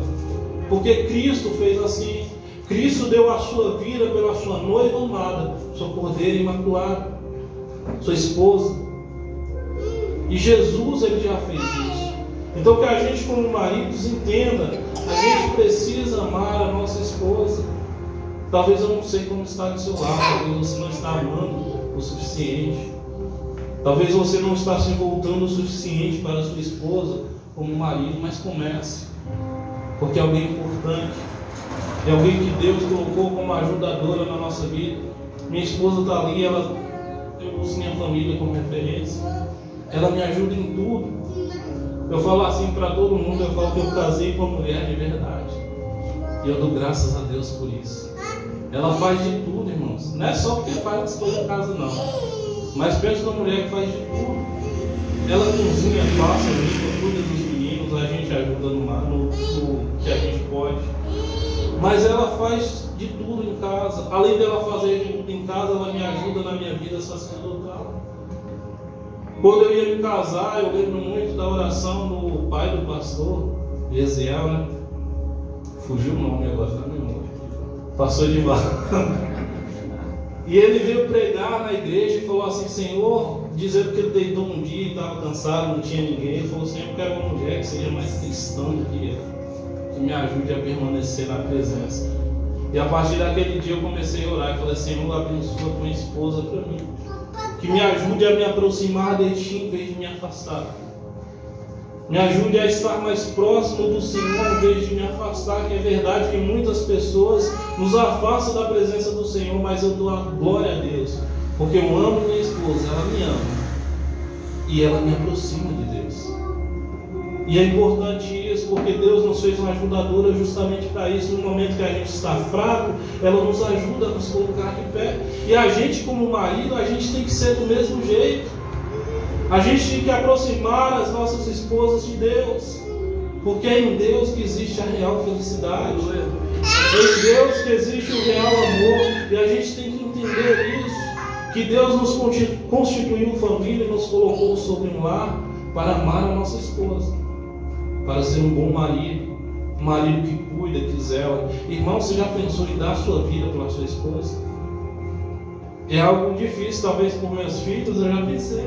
porque Cristo fez assim. Cristo deu a sua vida pela sua noiva amada, sua cordeira imaculada, sua esposa. E Jesus, ele já fez isso. Então que a gente como maridos entenda, a gente precisa amar a nossa esposa. Talvez eu não sei como está do seu lado, talvez você não está amando o suficiente. Talvez você não está se voltando o suficiente para a sua esposa como marido, mas comece. Porque é alguém importante. É alguém que Deus colocou como ajudadora na nossa vida. Minha esposa está ali, eu uso minha família como referência. Ela me ajuda em tudo. Eu falo assim para todo mundo, eu falo que eu casei com uma mulher de verdade. E eu dou graças a Deus por isso. Ela faz de tudo, irmãos. Não é só porque faz as coisas em casa, não. Mas pensa numa mulher que faz de tudo. Ela cozinha, passa, limpa, cuida dos meninos, a gente ajuda no que a gente pode. Mas ela faz de tudo em casa. Além dela fazer de tudo em casa, ela me ajuda na minha vida sacerdotal. Quando eu ia me casar, eu lembro muito da oração do pai do pastor, Ezequiel, né? Fugiu o nome agora, tá na memória. Passou de barco. E ele veio pregar na igreja e falou assim: Senhor, dizendo que ele deitou um dia e estava cansado, não tinha ninguém. Ele falou: Senhor, eu quero uma mulher que seja mais cristã do que eu, que me ajude a permanecer na presença. E a partir daquele dia eu comecei a orar e falei: Senhor, abençoa tua esposa para mim, que me ajude a me aproximar de ti em vez de me afastar. Me ajude a estar mais próximo do Senhor em vez de me afastar, que é verdade que muitas pessoas nos afastam da presença do Senhor, mas eu dou a glória a Deus, porque eu amo minha esposa, ela me ama e ela me aproxima de Deus. E é importante isso, porque Deus nos fez uma ajudadora justamente para isso. No momento que a gente está fraco, ela nos ajuda a nos colocar de pé. E a gente como marido, a gente tem que ser do mesmo jeito. A gente tem que aproximar as nossas esposas de Deus, porque é em Deus que existe a real felicidade, é em Deus que existe o real amor, e a gente tem que entender isso, que Deus nos constituiu família e nos colocou sobre um lar para amar a nossa esposa, para ser um bom marido, um marido que cuida, que zela. Irmão, você já pensou em dar a sua vida pela sua esposa? É algo difícil, talvez por meus filhos eu já pensei.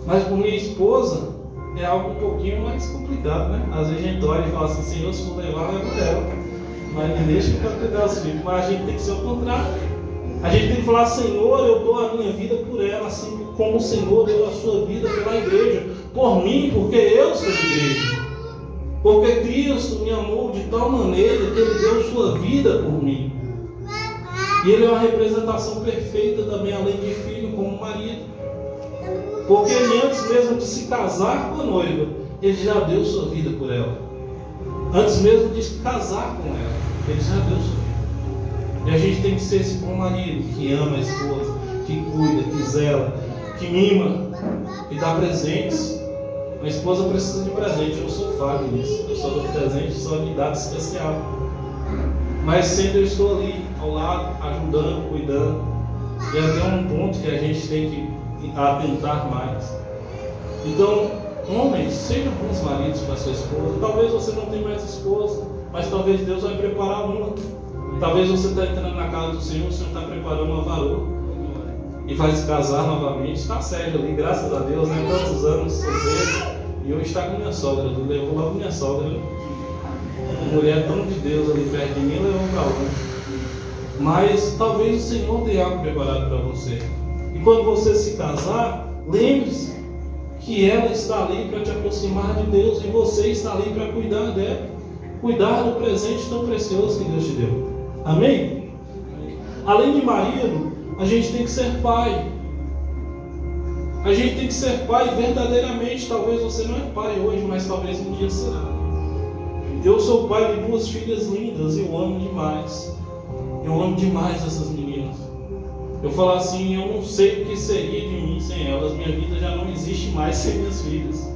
Mas por minha esposa é algo um pouquinho mais complicado, né? Às vezes a gente olha e fala assim: Senhor, se for levar, leva ela. Mas me deixa para cuidar dos filhos. Mas a gente tem que ser o contrário. A gente tem que falar: Senhor, eu dou a minha vida por ela, assim como o Senhor deu a sua vida pela igreja. Por mim, porque eu sou igreja. Porque Cristo me amou de tal maneira que Ele deu sua vida por mim. E Ele é uma representação perfeita também, além de filho, como marido. Porque ele, antes mesmo de se casar com a noiva, ele já deu sua vida por ela. Antes mesmo de se casar com ela, ele já deu sua vida. E a gente tem que ser esse bom marido que ama a esposa, que cuida, que zela, que mima, que dá presentes. A esposa precisa de presente, eu sou falho nisso. Eu só dou presente, só de data especial. Mas sempre eu estou ali, ao lado, ajudando, cuidando. E até um ponto que a gente tem que atentar mais. Então, homens, sejam bons maridos para sua esposa. Talvez você não tenha mais esposa, mas talvez Deus vai preparar uma. Talvez você está entrando na casa do Senhor, o Senhor está preparando uma varoa e vai se casar novamente. Está sério ali, graças a Deus, né? Tantos anos solteiro. E hoje está com minha sogra, levou lá com minha sogra. Mulher tão de Deus ali perto de mim, levou para longe. Mas talvez o Senhor tenha algo preparado para você. E quando você se casar, lembre-se que ela está ali para te aproximar de Deus e você está ali para cuidar dela, cuidar do presente tão precioso que Deus te deu. Amém? Além de marido, a gente tem que ser pai. A gente tem que ser pai verdadeiramente. Talvez você não é pai hoje, mas talvez um dia será. Eu sou pai de 2 filhas lindas e eu amo demais. Eu amo demais essas meninas. Eu falo assim, eu não sei o que seria de mim sem elas. Minha vida já não existe mais sem minhas filhas.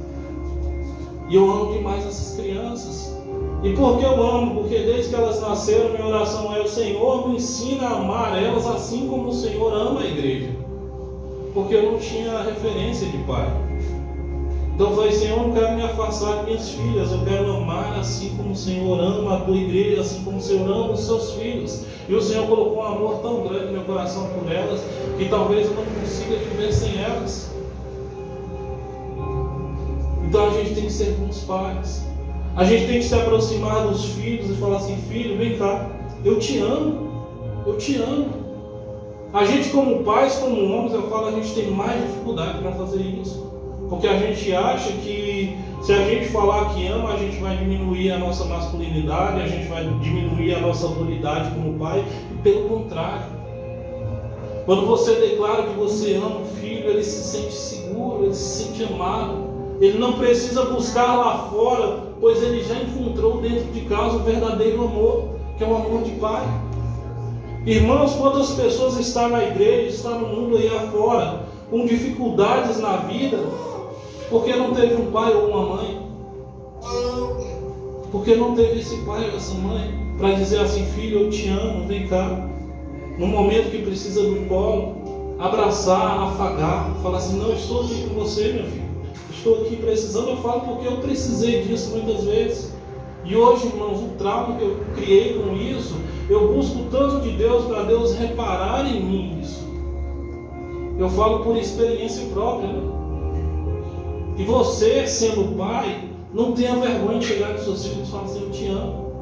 E eu amo demais essas crianças. E por que eu amo? Porque desde que elas nasceram, minha oração é: o Senhor me ensina a amar elas assim como o Senhor ama a igreja. Porque eu não tinha referência de pai. Então eu falei: Senhor, eu não quero me afastar de minhas filhas, eu quero amar assim como o Senhor ama a tua igreja, assim como o Senhor ama os seus filhos. E o Senhor colocou um amor tão grande no meu coração por elas, que talvez eu não consiga viver sem elas. Então a gente tem que ser bons pais. A gente tem que se aproximar dos filhos e falar assim: filho, vem cá, eu te amo, eu te amo. A gente como pais, como homens, eu falo, a gente tem mais dificuldade para fazer isso. Porque a gente acha que se a gente falar que ama, a gente vai diminuir a nossa masculinidade, a gente vai diminuir a nossa autoridade como pai. E pelo contrário, quando você declara que você ama o filho, ele se sente seguro, ele se sente amado. Ele não precisa buscar lá fora, pois ele já encontrou dentro de casa o verdadeiro amor, que é o amor de pai. Irmãos, quando as pessoas estão na igreja, estão no mundo aí afora, com dificuldades na vida, porque não teve um pai ou uma mãe, porque não teve esse pai ou essa mãe, para dizer assim: filho, eu te amo, vem cá. No momento que precisa do colo, abraçar, afagar, falar assim: não, eu estou aqui com você, meu filho. Estou aqui precisando. Eu falo porque eu precisei disso muitas vezes. E hoje, irmãos, o trauma que eu criei com isso, eu busco tanto de Deus para Deus reparar em mim isso. Eu falo por experiência própria, né? E você, sendo pai, não tenha vergonha de chegar nos seus filhos e falar assim: eu te amo,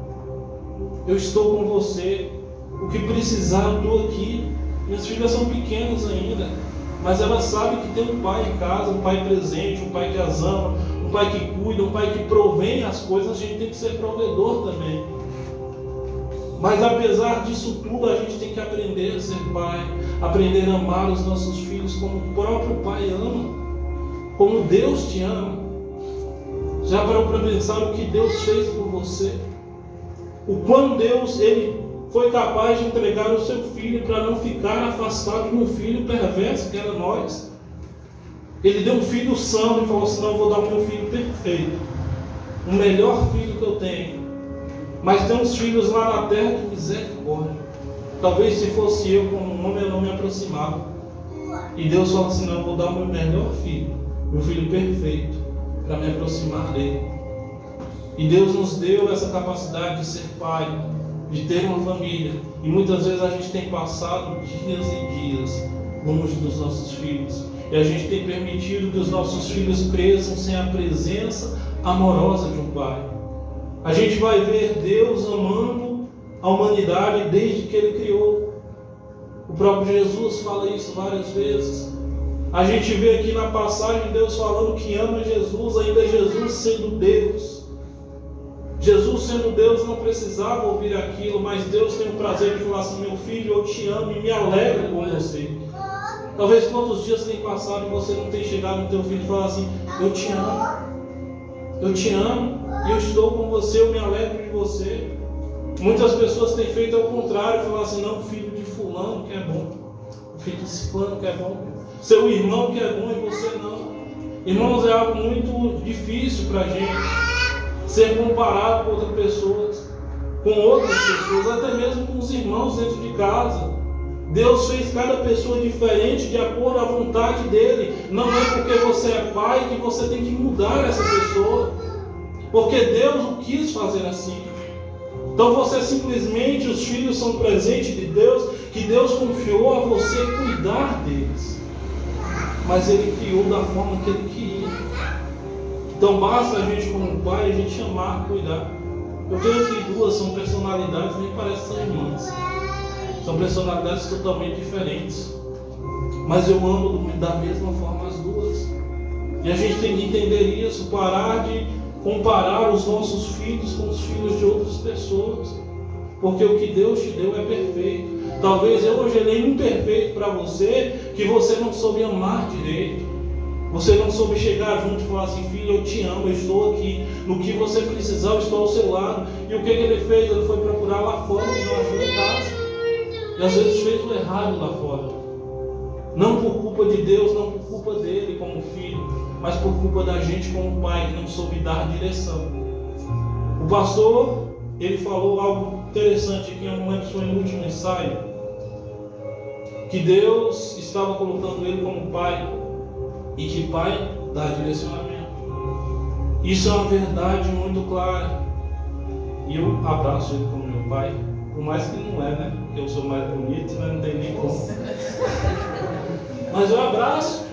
eu estou com você, o que precisar eu estou aqui. Minhas filhas são pequenas ainda, mas elas sabem que tem um pai em casa, um pai presente, um pai que as ama, um pai que cuida, um pai que provém as coisas. A gente tem que ser provedor também. Mas apesar disso tudo, a gente tem que aprender a ser pai, aprender a amar os nossos filhos como o próprio pai ama, como Deus te ama. Já parou para pensar o que Deus fez por você? O quão Deus ele foi capaz de entregar o seu filho para não ficar afastado de um filho perverso que era nós. Ele deu um filho santo e falou assim: não, eu vou dar o meu filho perfeito, o melhor filho que eu tenho. Mas tem uns filhos lá na terra que misericórdia. Talvez se fosse eu como um homem, eu não me aproximava. E Deus falou assim: não, eu vou dar o meu melhor filho, meu filho perfeito, para me aproximar dele. E Deus nos deu essa capacidade de ser pai, de ter uma família. E muitas vezes a gente tem passado dias e dias longe dos nossos filhos. E a gente tem permitido que os nossos filhos cresçam sem a presença amorosa de um pai. A gente vai ver Deus amando a humanidade desde que Ele criou. O próprio Jesus fala isso várias vezes. A gente vê aqui na passagem Deus falando que ama Jesus, ainda Jesus sendo Deus. Jesus sendo Deus não precisava ouvir aquilo, mas Deus tem o prazer de falar assim: meu filho, eu te amo e me alegro com você. Talvez quantos dias tem passado e você não tem chegado no teu filho e falado assim: eu te amo, e eu estou com você, eu me alegro de você. Muitas pessoas têm feito ao contrário, falar assim: não, o filho de fulano que é bom, o filho de ciclano que é bom, seu irmão que é bom e você não. Irmãos, é algo muito difícil para a gente ser comparado com outras pessoas, até mesmo com os irmãos dentro de casa. Deus fez cada pessoa diferente de acordo à vontade dele. Não é porque você é pai que você tem que mudar essa pessoa, porque Deus o quis fazer assim. Então você simplesmente, os filhos são presentes de Deus, que Deus confiou a você cuidar deles, mas Ele criou da forma que Ele queria. Então basta a gente como pai, a gente amar, cuidar. Eu tenho aqui duas, são personalidades, nem parecem ser irmãs. São personalidades totalmente diferentes, mas eu amo da mesma forma as duas. E a gente tem que entender isso, parar de comparar os nossos filhos com os filhos de outras pessoas, porque o que Deus te deu é perfeito. Talvez eu gerei um imperfeito para você, que você não soube amar direito. Você não soube chegar junto e falar assim: filho, eu te amo, eu estou aqui, no que você precisar eu estou ao seu lado. E o que ele fez? Ele foi procurar lá fora e não ajuda em casa. E às vezes fez o errado lá fora, não por culpa de Deus, não por culpa dele como filho, mas por culpa da gente como pai, que não soube dar direção. O pastor, ele falou algo interessante aqui, eu não lembro se foi no último ensaio, que Deus estava colocando ele como pai, e que pai dá direcionamento. Isso é uma verdade muito clara, e eu abraço ele como meu pai. Por mais que não é, né? Porque eu sou mais bonito, mas não tem nem como. Mas eu abraço.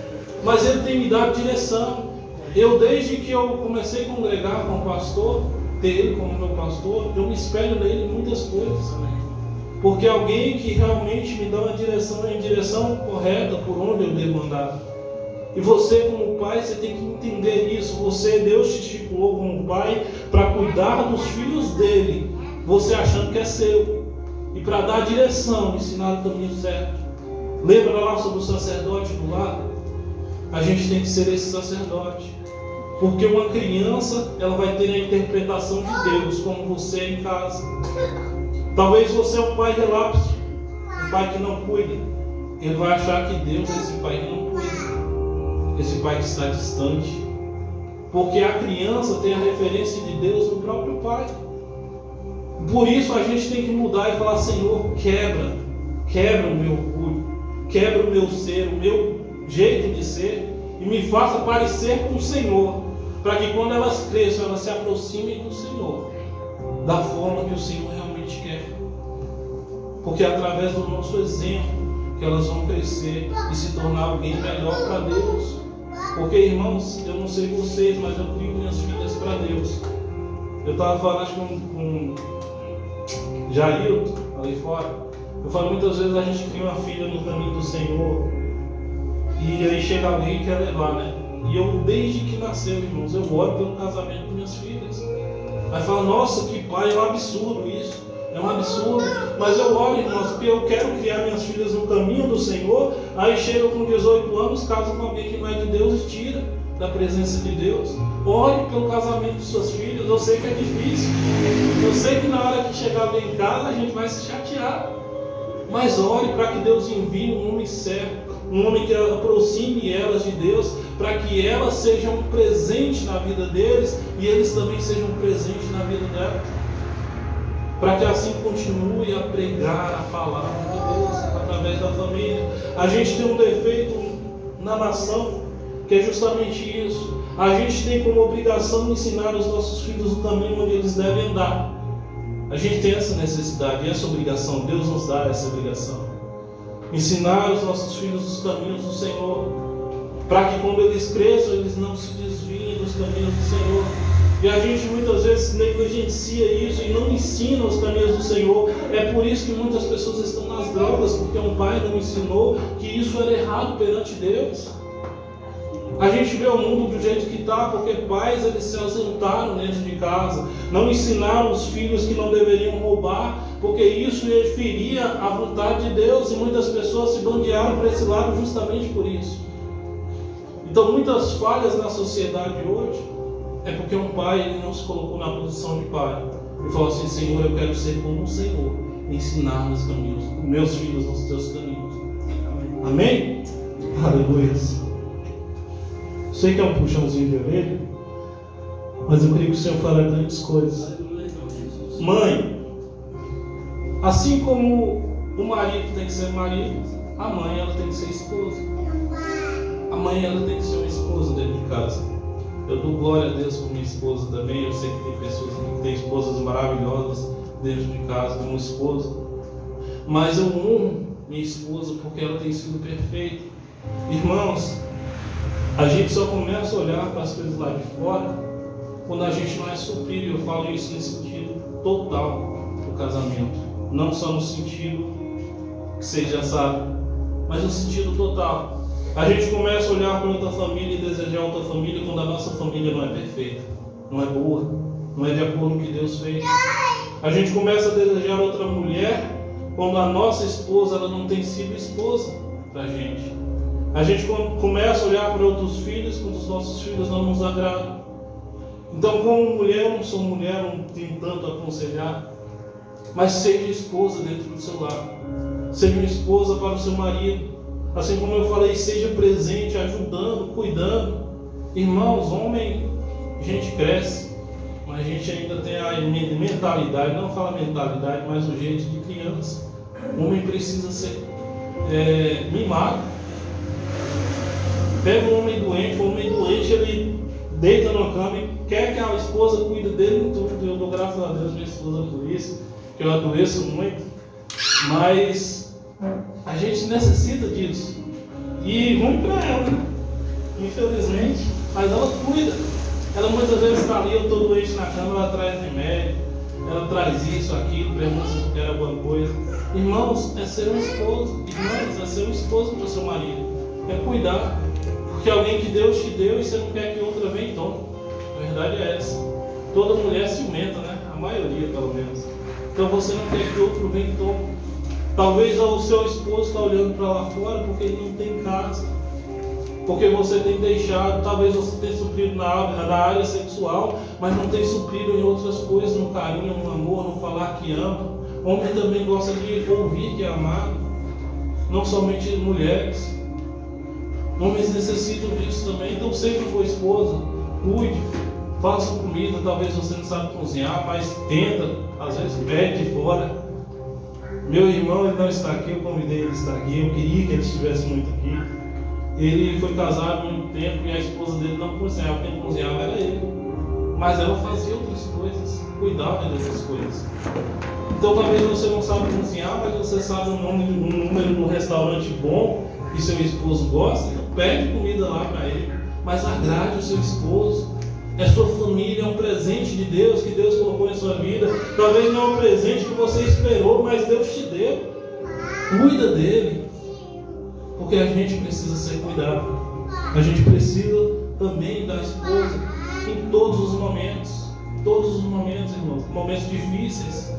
Mas ele tem me dado direção. Eu, desde que eu comecei a congregar com o pastor, ter ele como meu pastor, eu me espelho nele em muitas coisas. Porque alguém que realmente me dá uma direção, é a direção correta por onde eu devo andar. E você como pai, você tem que entender isso. Deus te estipulou como pai para cuidar dos filhos dele, você achando que é seu, e para dar direção, ensinar o caminho certo. Lembra lá sobre o sacerdote do lar? A gente tem que ser esse sacerdote, porque uma criança, ela vai ter a interpretação de Deus como você é em casa. Talvez você é um pai relapso, um pai que não cuida. Ele vai achar que Deus é esse pai que não cuida, esse pai que está distante, porque a criança tem a referência de Deus no próprio pai. Por isso a gente tem que mudar e falar: Senhor, quebra o meu orgulho, quebra o meu ser, o meu jeito de ser, e me faça parecer com o Senhor, para que quando elas cresçam, elas se aproximem do Senhor, da forma que o Senhor realmente quer. Porque é através do nosso exemplo que elas vão crescer e se tornar alguém melhor para Deus. Porque, irmãos, eu não sei vocês, mas eu crio minhas filhas para Deus. Eu estava falando, acho que com Jailton, ali fora. Eu falo, muitas vezes a gente cria uma filha no caminho do Senhor, e aí chega alguém e quer levar, né? E eu, desde que nasceu, irmãos, eu oro pelo casamento das minhas filhas. Aí fala: nossa, que pai, é um absurdo isso, é um absurdo. Mas eu oro, irmãos, porque eu quero criar minhas filhas no caminho do Senhor. Aí chega com 18 anos, casa com alguém que não é de Deus e tira da presença de Deus. Ore pelo casamento de suas filhas. Eu sei que é difícil, eu sei que na hora que chegar alguém em casa a gente vai se chatear, mas ore para que Deus envie um homem certo, um homem que aproxime elas de Deus, para que elas sejam um presente na vida deles e eles também sejam um presente na vida delas, para que assim continue a pregar a palavra de Deus através da família. A gente tem um defeito na nação, que é justamente isso. A gente tem como obrigação ensinar os nossos filhos o caminho onde eles devem andar. A gente tem essa necessidade e essa obrigação. Deus nos dá essa obrigação. Ensinar os nossos filhos os caminhos do Senhor, para que quando eles cresçam, eles não se desviem dos caminhos do Senhor. E a gente muitas vezes negligencia isso e não ensina os caminhos do Senhor. É por isso que muitas pessoas estão nas drogas, porque um pai não ensinou que isso era errado perante Deus. A gente vê o mundo do jeito que está, porque pais eles se ausentaram dentro de casa, não ensinaram os filhos que não deveriam roubar, porque isso feria a vontade de Deus, e muitas pessoas se bandearam para esse lado justamente por isso. Então muitas falhas na sociedade hoje é porque um pai ele não se colocou na posição de pai e falou assim: Senhor, eu quero ser como o Senhor, ensinar nos caminhos, meus filhos nos teus caminhos. Amém? Aleluia. Sei que é um puxãozinho de orelha, mas eu creio que o Senhor fará grandes coisas. Mãe, assim como o marido tem que ser marido, a mãe ela tem que ser esposa. A mãe ela tem que ser uma esposa dentro de casa. Eu dou glória a Deus por minha esposa também. Eu sei que tem pessoas que têm esposas maravilhosas dentro de casa como esposa. Mas eu honro minha esposa porque ela tem sido perfeita. Irmãos, a gente só começa a olhar para as coisas lá de fora quando a gente não é suprido. Eu falo isso no sentido total do casamento. Não só no sentido que você já sabe, mas no sentido total. A gente começa a olhar para outra família e desejar outra família quando a nossa família não é perfeita, não é boa, não é de acordo com o que Deus fez. A gente começa a desejar outra mulher quando a nossa esposa ela não tem sido esposa para a gente. A gente começa a olhar para outros filhos quando os nossos filhos não nos agradam. Então, como mulher, eu não sou mulher, não tenho tanto a aconselhar, mas seja esposa dentro do seu lar. Seja uma esposa para o seu marido. Assim como eu falei, seja presente, ajudando, cuidando. Irmãos, homem, a gente cresce, mas a gente ainda tem a mentalidade, não fala mentalidade, mas o jeito de criança. O homem precisa ser mimado. Pega um homem doente, o homem doente ele deita na cama e quer que a esposa cuide dele em tudo. Eu dou graças a Deus minha esposa por isso, que eu adoeço muito, mas a gente necessita disso. E ruim para ela, né? Infelizmente, mas ela cuida. Ela muitas vezes está ali, eu estou doente na cama, ela traz remédio, ela traz isso, aquilo, pergunta se quer alguma coisa. Irmãos, é ser um esposo. Irmãos, é ser um esposo para o seu marido. É cuidar. Porque alguém que Deus te deu e você não quer que outra venha e tome. A verdade é essa. Toda mulher ciumenta, né? A maioria, pelo menos. Então você não quer que outro venha e tome. Talvez o seu esposo está olhando para lá fora porque ele não tem casa. Porque você tem deixado, talvez você tenha suprido na área sexual, mas não tem suprido em outras coisas, no carinho, no amor, no falar que ama. Homem também gosta de ouvir que é amado. Não somente mulheres. Homens necessitam disso também. Então seja uma esposa, cuide, faça comida. Talvez você não sabe cozinhar, mas tenta, às vezes pede de fora. Meu irmão ele não está aqui, eu convidei ele a estar aqui. Eu queria que ele estivesse muito aqui. Ele foi casado há muito tempo e a esposa dele não cozinhava. Quem cozinhava era ele. Mas ela fazia outras coisas, cuidava dessas coisas. Então talvez você não saiba cozinhar, mas você sabe um número de um restaurante bom e seu esposo gosta, então pede comida lá para ele, mas agrade o seu esposo. É sua família, é um presente de Deus que Deus colocou em sua vida. Talvez não é um presente que você esperou, mas Deus te deu. Cuida dele, porque a gente precisa ser cuidado. A gente precisa também da esposa em todos os momentos. Todos os momentos, irmãos, momentos difíceis.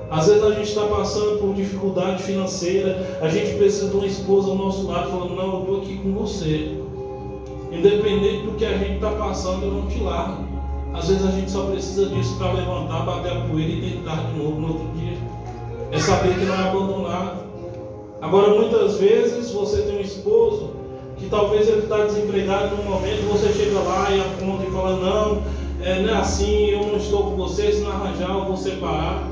Às vezes a gente está passando por dificuldade financeira, a gente precisa de uma esposa ao nosso lado falando: não, eu estou aqui com você. Independente do que a gente está passando, eu não te largo. Às vezes a gente só precisa disso para levantar, bater a poeira e tentar de novo no outro dia. É saber que não é abandonado. Agora muitas vezes você tem um esposo que talvez ele está desempregado num momento, você chega lá e aponta e fala: não é assim, eu não estou com você, se não arranjar eu vou separar.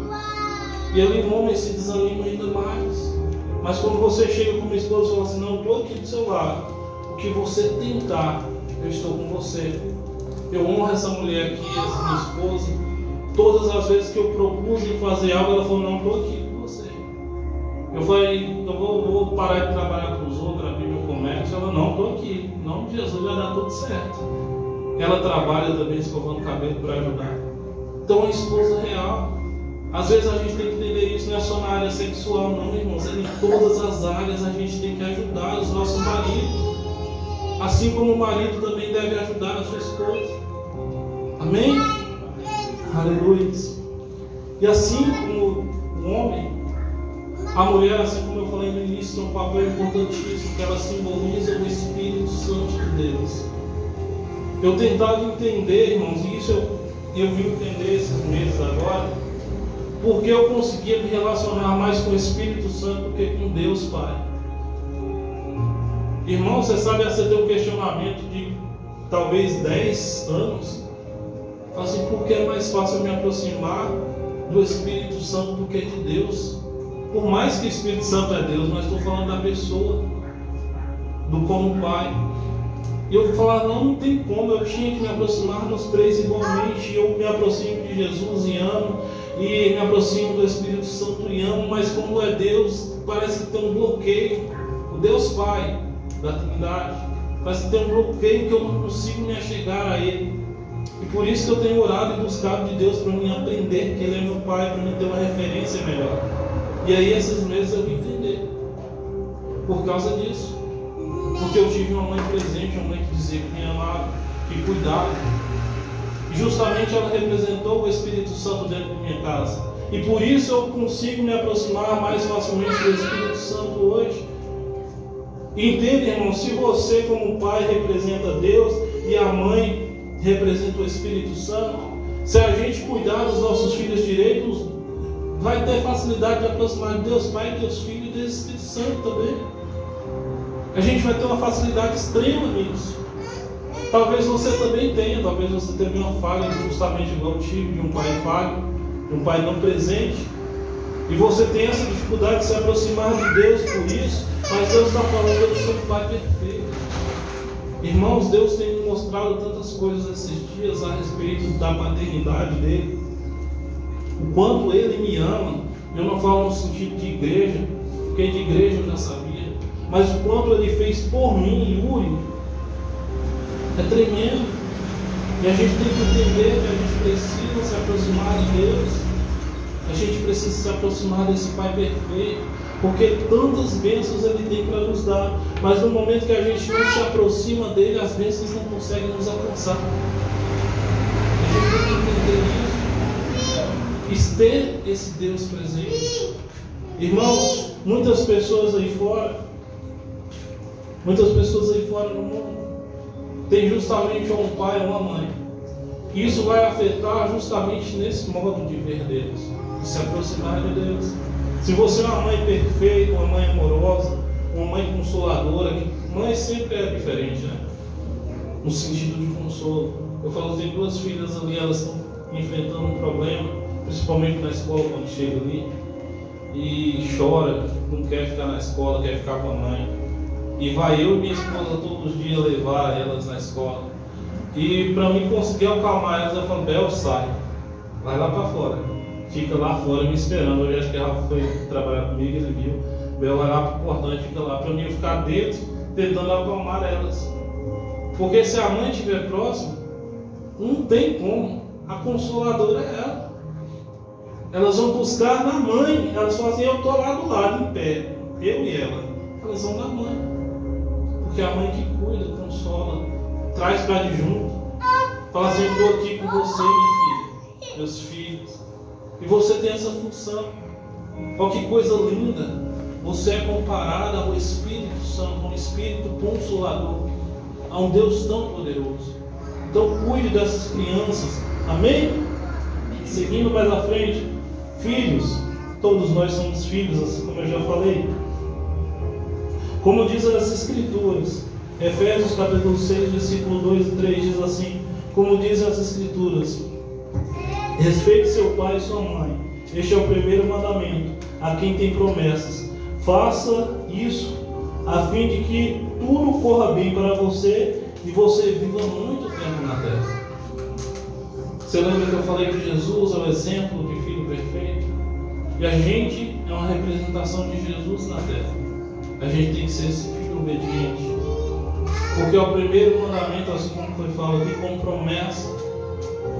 E ali o homem se desanima ainda mais. Mas quando você chega com uma esposa e fala assim: não, estou aqui do seu lado, o que você tentar, eu estou com você. Eu honro essa mulher aqui, essa minha esposa. Todas as vezes que eu propus em fazer algo, ela falou: não, estou aqui com você. Eu falei: eu vou parar de trabalhar para os outros, abrir meu comércio. Ela: não, estou aqui, em nome de Jesus vai dar tudo certo. Ela trabalha também escovando cabelo para ajudar. Então, a esposa real. Às vezes a gente tem que entender isso, não é só na área sexual, não, irmãos. É em todas as áreas a gente tem que ajudar os nossos maridos. Assim como o marido também deve ajudar a sua esposa. Amém? Aleluia. E assim como o homem, a mulher, assim como eu falei no início, tem um papel importantíssimo, que ela simboliza o Espírito Santo de Deus. Eu tentava entender, irmãos, e isso eu vim entender esses meses agora, porque eu conseguia me relacionar mais com o Espírito Santo do que com Deus Pai. Irmão, você sabe, você tem um questionamento de talvez 10 anos, assim, porque é mais fácil me aproximar do Espírito Santo do que de Deus. Por mais que o Espírito Santo é Deus, mas estou falando da pessoa, do como Pai. E eu vou falar, não tem como, eu tinha que me aproximar dos três igualmente. Eu me aproximo de Jesus e amo, e me aproximo do Espírito Santo e amo, mas como é Deus, parece que tem um bloqueio. O Deus Pai da Trindade, parece que tem um bloqueio que eu não consigo me achegar a Ele. E por isso que eu tenho orado e buscado de Deus para mim aprender que Ele é meu Pai, para mim ter uma referência melhor. E aí esses meses eu vim entender, por causa disso. Porque eu tive uma mãe presente, uma mãe que dizia que me amava, que cuidava. E justamente ela representou o Espírito Santo dentro da minha casa. E por isso eu consigo me aproximar mais facilmente do Espírito Santo hoje. Entende, irmão? Se você como pai representa Deus e a mãe representa o Espírito Santo, se a gente cuidar dos nossos filhos direitos, vai ter facilidade de aproximar de Deus Pai, Deus Filho e Deus Espírito Santo também. A gente vai ter uma facilidade extrema nisso. Talvez você também tenha, talvez você teve uma falha, justamente igual eu tive, de um pai falho, de um pai não presente, e você tem essa dificuldade de se aproximar de Deus por isso, mas Deus está falando do seu Pai perfeito. Irmãos, Deus tem me mostrado tantas coisas esses dias a respeito da paternidade dele, o quanto ele me ama. Eu não falo no sentido de igreja, porque de igreja eu já sabia, mas o quanto ele fez por mim, Yuri, é tremendo. E a gente tem que entender que a gente precisa se aproximar de Deus, a gente precisa se aproximar desse Pai perfeito, porque tantas bênçãos Ele tem para nos dar, mas no momento que a gente não se aproxima dele, as bênçãos não conseguem nos alcançar. A gente tem que entender isso, ter esse Deus presente. Irmãos, muitas pessoas aí fora no mundo tem justamente um pai ou uma mãe. E isso vai afetar justamente nesse modo de ver Deus, de se aproximar de Deus. Se você é uma mãe perfeita, uma mãe amorosa, uma mãe consoladora, mãe sempre é diferente, né? No sentido de consolo. Eu falo, tenho duas filhas ali, elas estão enfrentando um problema, principalmente na escola, quando chega ali, e chora, não quer ficar na escola, quer ficar com a mãe. E vai eu e minha esposa todos os dias levar elas na escola. E para mim conseguir acalmar elas, eu falo, Bel, sai, vai lá para fora, fica lá fora me esperando. Hoje acho que ela foi trabalhar comigo, ele viu, Bel, vai lá pro portão e fica lá, para mim eu ficar dentro, tentando acalmar elas. Porque se a mãe estiver próxima, não tem como, a consoladora é ela. Elas vão buscar na mãe, elas falam assim, eu estou lá do lado, em pé, eu e ela. Elas vão na mãe. Porque é a mãe que cuida, consola, traz para de junto, fala assim, eu estou aqui com você, minha filha, meus filhos. E você tem essa função. Olha que coisa linda. Você é comparada ao Espírito Santo, um Espírito Consolador, a um Deus tão poderoso. Então cuide dessas crianças. Amém? Seguindo mais à frente, filhos, todos nós somos filhos, assim como eu já falei. Como diz as Escrituras, Efésios capítulo 6, versículo 2 e 3 diz assim, como dizem as Escrituras, respeite seu pai e sua mãe, este é o primeiro mandamento, a quem tem promessas. Faça isso, a fim de que tudo corra bem para você e você viva muito tempo na terra. Você lembra que eu falei que Jesus é o exemplo de filho perfeito? E a gente é uma representação de Jesus na terra. A gente tem que ser esse filho obediente. Porque é o primeiro mandamento, assim como foi falado aqui, com promessa.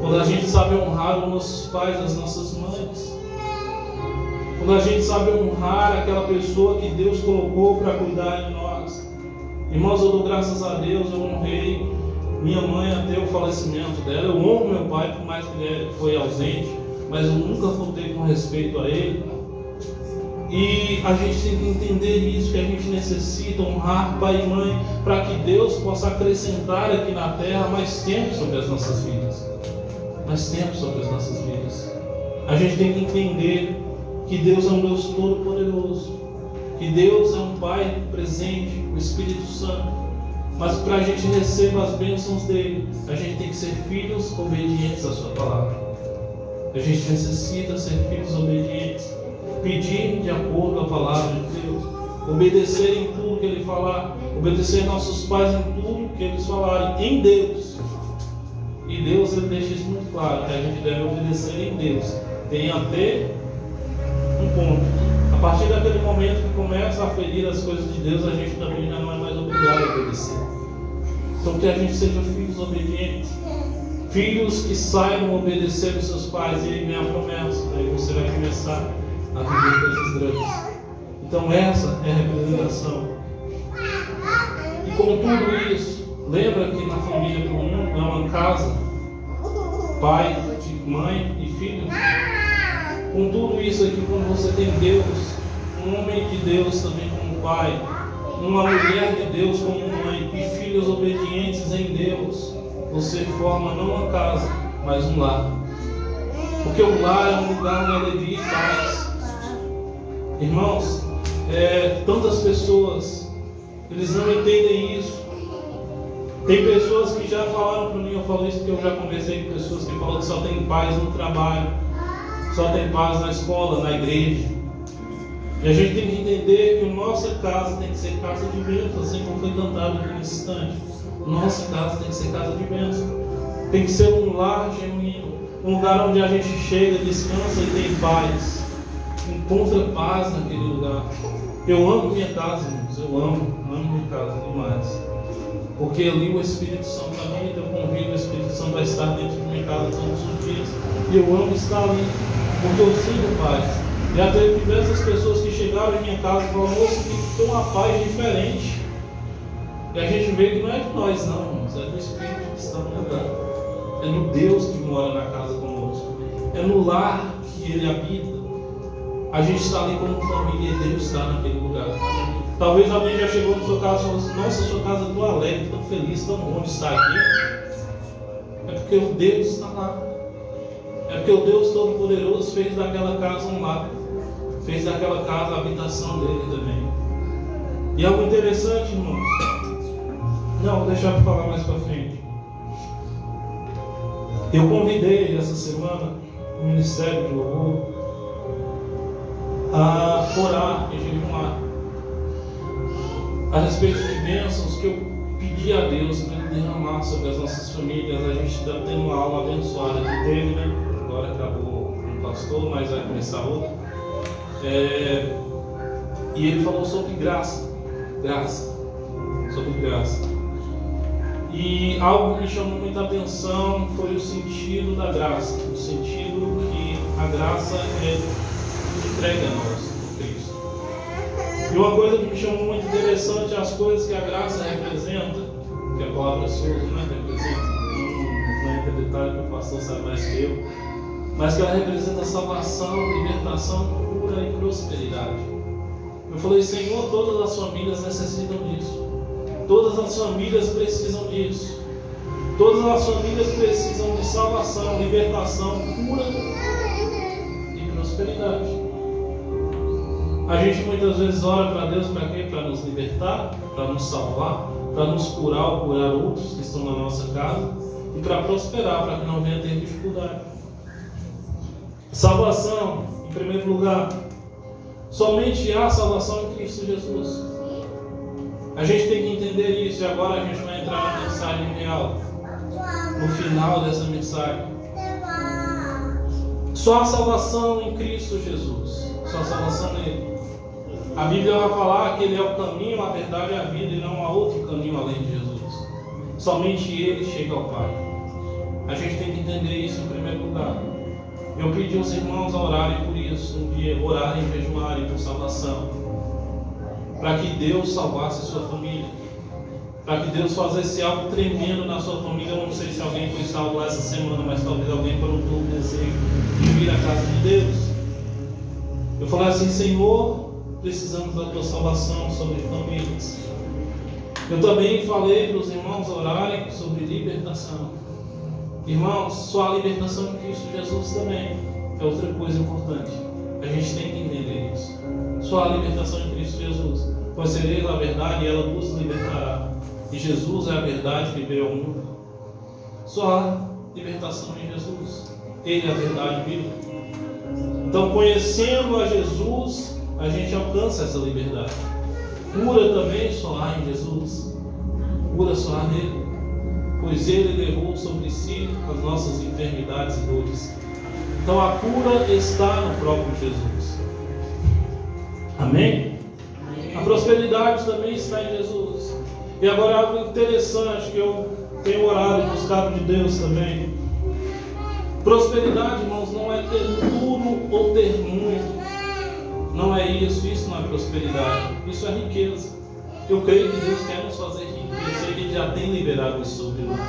Quando a gente sabe honrar os nossos pais, as nossas mães. Quando a gente sabe honrar aquela pessoa que Deus colocou para cuidar de nós. Irmãos, eu dou graças a Deus, eu honrei minha mãe até o falecimento dela. Eu honro meu pai, por mais que ele foi ausente, mas eu nunca faltei com respeito a ele. E a gente tem que entender isso, que a gente necessita honrar pai e mãe para que Deus possa acrescentar aqui na terra mais tempo sobre as nossas vidas. Mais tempo sobre as nossas vidas. A gente tem que entender que Deus é um Deus todo-poderoso, que Deus é um Pai presente, o Espírito Santo. Mas para a gente receber as bênçãos dele, a gente tem que ser filhos obedientes à sua palavra. A gente necessita ser filhos obedientes, pedir de acordo com a palavra de Deus, obedecer em tudo que ele falar, obedecer nossos pais em tudo que eles falarem, em Deus. E Deus, ele deixa isso muito claro, que a gente deve obedecer em Deus. Tem até um ponto. A partir daquele momento que começa a ferir as coisas de Deus, a gente também já não é mais obrigado a obedecer. Então que a gente seja filhos obedientes, filhos que saibam obedecer os seus pais, e ele vem a promessa, aí você vai começar a viver coisas grandes. Então essa é a representação. E com tudo isso, lembra que na família comum é uma casa, pai, mãe e filhos. Com tudo isso aqui, quando você tem Deus, um homem de Deus também como pai, uma mulher de Deus como mãe e filhos obedientes em Deus, você forma não uma casa, mas um lar. Porque o lar é um lugar de alegria e paz. Irmãos, tantas pessoas, eles não entendem isso. Tem pessoas que já falaram para mim, eu falo isso porque eu já conversei com pessoas que falam que só tem paz no trabalho, só tem paz na escola, na igreja. E a gente tem que entender que a nossa casa tem que ser casa de bênção, assim como foi cantado aqui nesse instante. Nossa casa tem que ser casa de bênção. Tem que ser um lar genuíno, um lugar onde a gente chega, descansa e tem paz. Encontra paz naquele lugar. Eu amo minha casa, irmãos. Eu amo minha casa demais. Porque ali o Espírito Santo habita, eu convido o Espírito Santo a estar dentro de minha casa todos os dias. E eu amo estar ali, porque eu sinto paz. Já teve diversas pessoas que chegaram em minha casa e falaram: moço, tem uma paz diferente. E a gente vê que não é de nós, não, irmãos. É do Espírito que está no lugar. É no Deus que mora na casa conosco. É no lar que Ele habita. A gente está ali como família e Deus está naquele lugar. Talvez alguém já chegou na sua casa e falou assim: nossa, sua casa é tão alegre, tão feliz, tão bom de estar aqui. É porque o Deus está lá. É porque o Deus Todo-Poderoso fez daquela casa um lar. Fez daquela casa a habitação dele também. E algo interessante, irmãos. Não, vou deixar para falar mais para frente. Eu convidei essa semana o Ministério de Louvor a orar em jejum a respeito de bênçãos que eu pedi a Deus para Ele derramar sobre as nossas famílias. A gente está tendo uma aula abençoada que teve, né? Agora acabou um pastor, mas vai começar outra. E ele falou sobre graça, sobre graça. E algo que me chamou muita atenção foi o sentido da graça, o sentido que a graça é entregue a nós, por Cristo. E uma coisa que me chamou muito interessante é as coisas que a graça representa, que a palavra surda, né, representa, não entra em detalhe, porque o pastor sabe mais que eu, mas que ela representa salvação, libertação, cura e prosperidade. Eu falei: Senhor, todas as famílias necessitam disso. Todas as famílias precisam disso. Todas as famílias precisam de salvação, libertação, cura e prosperidade. A gente muitas vezes ora para Deus para quê? Para nos libertar, para nos salvar, para nos curar ou curar outros que estão na nossa casa e para prosperar, para que não venha ter dificuldade. Salvação, em primeiro lugar, somente há salvação em Cristo Jesus. A gente tem que entender isso, e agora a gente vai entrar na mensagem real, no final dessa mensagem. Só a salvação em Cristo Jesus, só a salvação nele. A Bíblia vai falar que Ele é o caminho, a verdade e a vida, e não há outro caminho além de Jesus. Somente Ele chega ao Pai. A gente tem que entender isso em primeiro lugar. Eu pedi aos irmãos a orarem por isso, um dia orarem e jejuarem por salvação, para que Deus salvasse a sua família, para que Deus fizesse algo tremendo na sua família. Eu não sei se alguém foi salvo lá essa semana, mas talvez alguém brotou o desejo de vir à casa de Deus. Eu falei assim: Senhor, precisamos da tua salvação sobre famílias. Eu também falei para os irmãos orarem sobre libertação. Irmãos, só a libertação em Cristo Jesus também é outra coisa importante. A gente tem que entender isso. Só a libertação em Cristo Jesus. Conhecereis a verdade e ela vos libertará. E Jesus é a verdade que veio ao mundo. Só há libertação em Jesus. Ele é a verdade viva. Então, conhecendo a Jesus, a gente alcança essa liberdade. Cura também só há em Jesus. Cura só há nele. Pois ele levou sobre si as nossas enfermidades e dores. Então a cura está no próprio Jesus. Amém? A prosperidade também está em Jesus. E agora algo interessante que eu tenho orado e buscado de Deus também. Prosperidade, irmãos, não é ter tudo ou ter muito. Não é isso, isso não é prosperidade. Isso é riqueza. Eu creio que Deus quer nos fazer ricos. Eu sei que Ele já tem liberado isso sobre nós.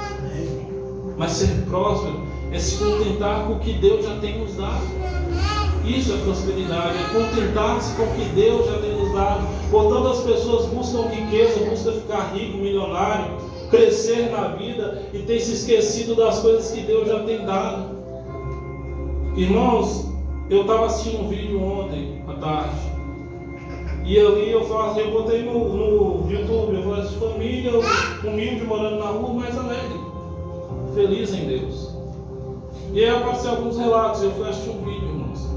Mas ser próspero é se contentar com o que Deus já tem nos dado. Isso é prosperidade, é contentar-se com o que Deus já tem nos dado. Portanto, as pessoas buscam riqueza, buscam ficar rico, milionário, crescer na vida e tem se esquecido das coisas que Deus já tem dado. Irmãos, eu estava assistindo um vídeo ontem à tarde. E ali eu botei no YouTube, eu falei assim: família humilde morando na rua, mais alegre, feliz em Deus. E aí apareceram alguns relatos, eu fui assistir um vídeo, irmãos.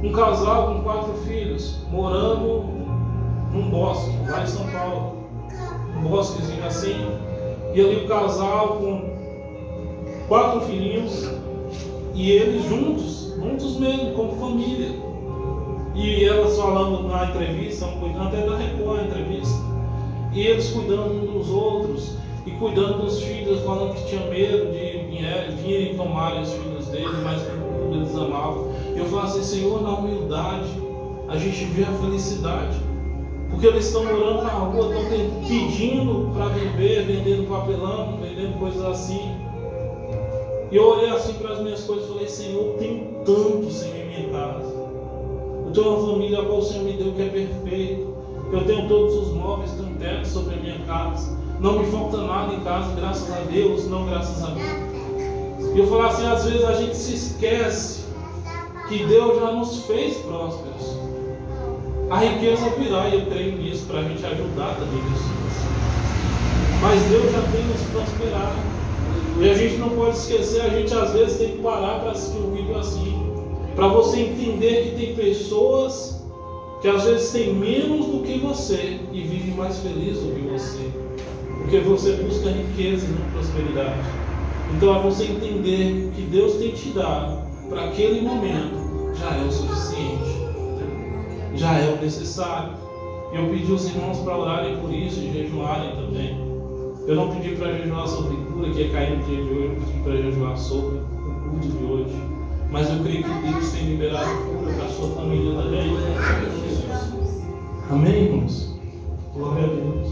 Um casal com 4 filhos, morando num bosque, lá em São Paulo. Um bosquezinho assim. E ali o casal com 4 filhinhos, e eles juntos mesmo, como família. E elas falando na entrevista, cuidando até da Record a entrevista. E eles cuidando uns dos outros, e cuidando dos filhos, falando que tinha medo de virem tomarem os filhos deles, mas que eles amavam. Eu falo assim: Senhor, na humildade, a gente vê a felicidade. Porque eles estão morando na rua, estão pedindo para viver, vendendo papelão, vendendo coisas assim. E eu olhei assim para as minhas coisas e falei: Senhor, tem tanto, Senhor, em minha casa. Eu tenho uma família a qual o Senhor me deu que é perfeito. Eu tenho todos os móveis, tenho teto sobre a minha casa. Não me falta nada em casa, graças a Deus, não graças a mim. E eu falo assim: às vezes a gente se esquece que Deus já nos fez prósperos. A riqueza virá, e eu creio nisso, para a gente ajudar também pessoas. Mas Deus já tem nos prosperado. E a gente não pode esquecer, a gente às vezes tem que parar para assistir um vídeo assim, para você entender que tem pessoas que às vezes têm menos do que você e vivem mais felizes do que você, porque você busca riqueza e não prosperidade. Então, é você entender que Deus tem te dado para aquele momento, já é o suficiente, já é o necessário. Eu pedi aos irmãos para orarem por isso e jejuarem também. Eu não pedi para jejuar sobre cura, que ia cair no dia de hoje, eu pedi para jejuar sobre o culto de hoje. Mas eu creio que Deus tem liberado cura para a sua família também. Amém, irmãos? Glória a Deus.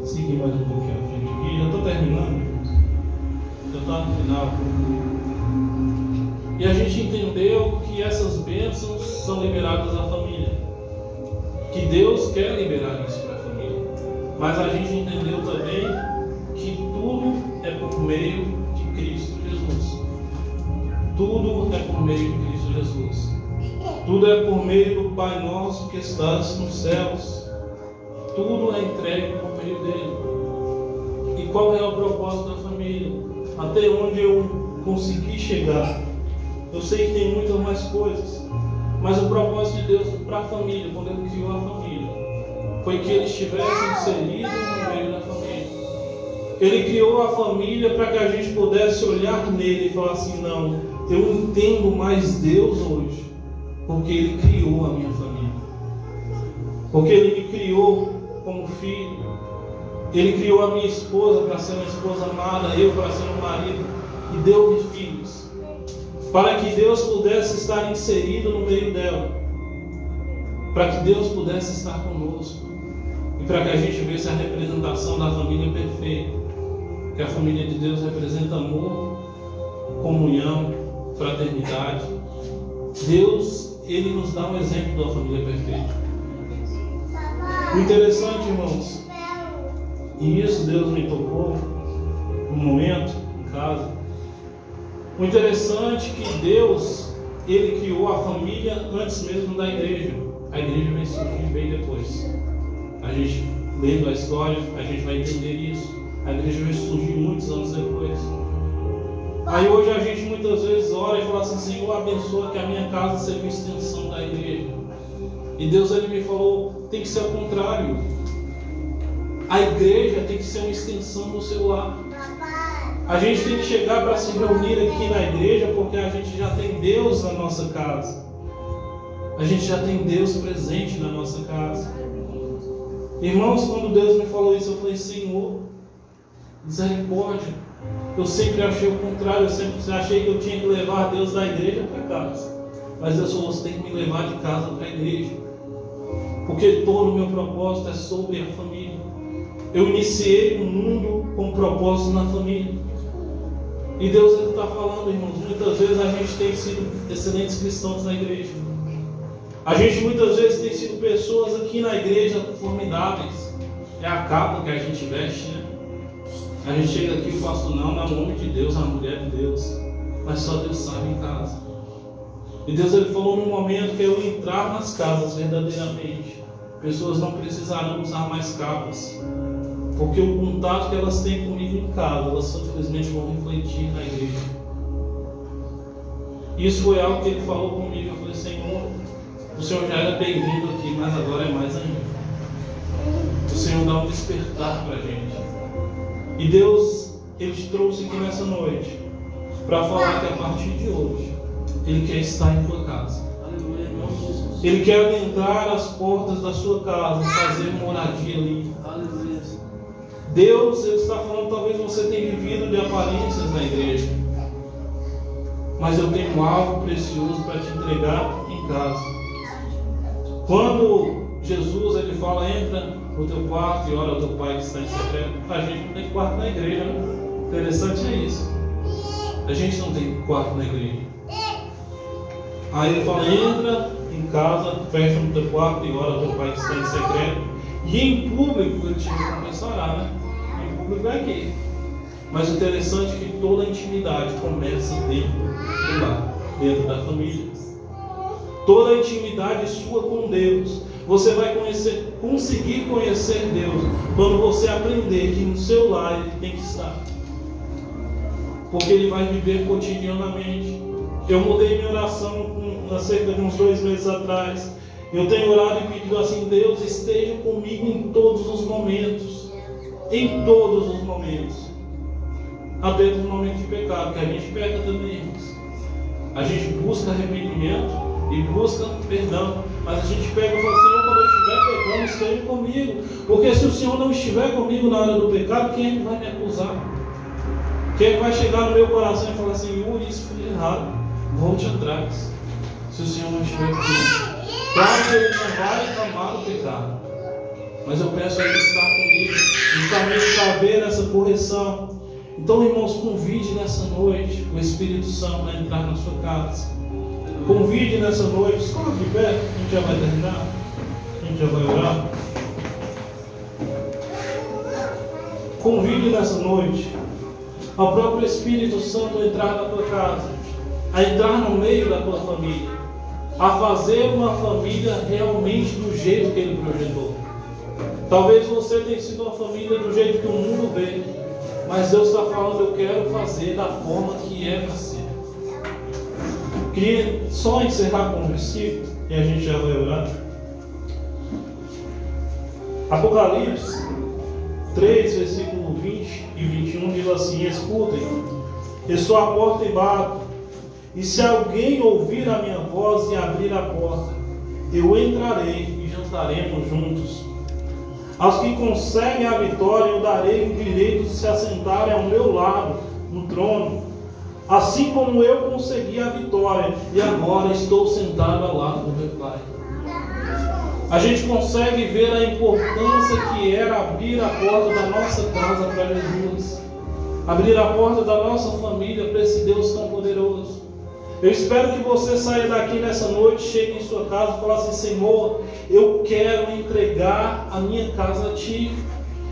Seguir mais um pouquinho à frente aqui. Já estou terminando, irmãos. Já está no final. E a gente entendeu que essas bênçãos são liberadas à família. Que Deus quer liberar isso para a família. Mas a gente entendeu também que tudo é por meio de Cristo Jesus. Tudo é por meio de Cristo Jesus. Tudo é por meio do Pai nosso que estás nos céus. Tudo é entregue por meio dele. E qual é o propósito da família? Até onde eu consegui chegar. Eu sei que tem muitas mais coisas, mas o propósito de Deus para a família, quando Ele criou a família, foi que eles estivessem inseridos no meio da família. Ele criou a família para que a gente pudesse olhar nele e falar assim: não, eu entendo mais Deus hoje, porque Ele criou a minha família. Porque Ele me criou como filho. Ele criou a minha esposa para ser uma esposa amada, eu para ser um marido, e deu-me filhos, para que Deus pudesse estar inserido no meio dela, para que Deus pudesse estar conosco, e para que a gente visse a representação da família perfeita, que a família de Deus representa amor, comunhão, fraternidade, Deus, Ele nos dá um exemplo da família perfeita. O interessante, irmãos, e isso Deus me tocou num momento em casa. O interessante é que Deus, Ele criou a família antes mesmo da igreja. A igreja vai surgir bem depois. A gente, lendo a história, a gente vai entender isso. A igreja vai surgir muitos anos depois. Aí hoje a gente muitas vezes ora e fala assim: Senhor, abençoa que a minha casa seja uma extensão da igreja. E Deus, Ele me falou, tem que ser ao contrário. A igreja tem que ser uma extensão do seu lar. A gente tem que chegar para se reunir aqui na igreja porque a gente já tem Deus na nossa casa. A gente já tem Deus presente na nossa casa. Irmãos, quando Deus me falou isso, eu falei: Senhor, misericórdia. Eu sempre achei o contrário. Eu sempre achei que eu tinha que levar Deus da igreja para casa. Mas Deus falou: você tem que me levar de casa para a igreja. Porque todo o meu propósito é sobre a família. Eu iniciei o mundo com propósito na família. E Deus está falando, irmãos, muitas vezes a gente tem sido excelentes cristãos na igreja. A gente muitas vezes tem sido pessoas aqui na igreja formidáveis. É a capa que a gente veste, né? A gente chega aqui e fala: não é o homem de Deus, é a mulher de Deus. Mas só Deus sabe em casa. E Deus, Ele falou num momento que eu entrar nas casas verdadeiramente, pessoas não precisarão usar mais capas. Porque o contato que elas têm comigo em casa, elas simplesmente vão refletir na igreja. Isso foi algo que Ele falou comigo. Eu falei: Senhor, o Senhor já era bem-vindo aqui, mas agora é mais ainda. O Senhor dá um despertar para a gente. E Deus, Ele te trouxe aqui nessa noite para falar que a partir de hoje Ele quer estar em tua casa. Ele quer adentrar as portas da sua casa, fazer moradia ali. Deus, Ele está falando: talvez você tenha vivido de aparências na igreja, mas eu tenho algo precioso para te entregar em casa. Quando Jesus, Ele fala: entra no teu quarto e ora ao teu Pai que está em secreto. A gente não tem quarto na igreja, né? Interessante é isso. A gente não tem quarto na igreja. Aí Ele fala: entra em casa, fecha no teu quarto e ora ao teu Pai que está em secreto. E em público Ele te começa a orar, né? Em público é aqui. Mas o interessante é que toda a intimidade começa dentro do lar, dentro da família. Toda a intimidade sua com Deus, você vai conseguir conhecer Deus quando você aprender que no seu lar Ele tem que estar. Porque Ele vai viver cotidianamente. Eu mudei minha oração há cerca de uns 2 meses atrás. Eu tenho orado e pedido assim: Deus, esteja comigo em todos os momentos. Em todos os momentos. Até nos momentos de pecado, que a gente peca também, irmãos. A gente busca arrependimento e busca perdão, mas a gente pega e fala: Senhor, quando eu estiver pecando, esteja comigo. Porque se o Senhor não estiver comigo na hora do pecado, quem é que vai me acusar? Quem é que vai chegar no meu coração e falar: Senhor, isso foi errado, volte atrás? Se o Senhor não estiver comigo. Claro que Ele não vai amar o pecado, mas eu peço a Ele estar comigo, justamente para ver essa correção. Então, irmãos, convide nessa noite o Espírito Santo a entrar na sua casa. Convide nessa noite, se coloque de pé, a gente já vai terminar, a gente já vai orar. Convide nessa noite ao próprio Espírito Santo a entrar na tua casa, a entrar no meio da tua família, a fazer uma família realmente do jeito que Ele projetou. Talvez você tenha sido uma família do jeito que o mundo vê, mas Deus está falando: eu quero fazer da forma que é para ser. Queria só encerrar com um versículo e a gente já vai orar. Apocalipse 3, versículo 20 e 21 diz assim: escutem, eu sou a porta e bato, e se alguém ouvir a minha voz e abrir a porta, eu entrarei e jantaremos juntos. Aos que conseguem a vitória, eu darei o direito de se assentarem ao meu lado no trono, assim como eu consegui a vitória e agora estou sentado ao lado do meu Pai. A gente consegue ver a importância que era abrir a porta da nossa casa para Jesus, abrir a porta da nossa família para esse Deus tão poderoso. Eu espero que você saia daqui nessa noite, chegue em sua casa e fale assim: Senhor, eu quero entregar a minha casa a Ti.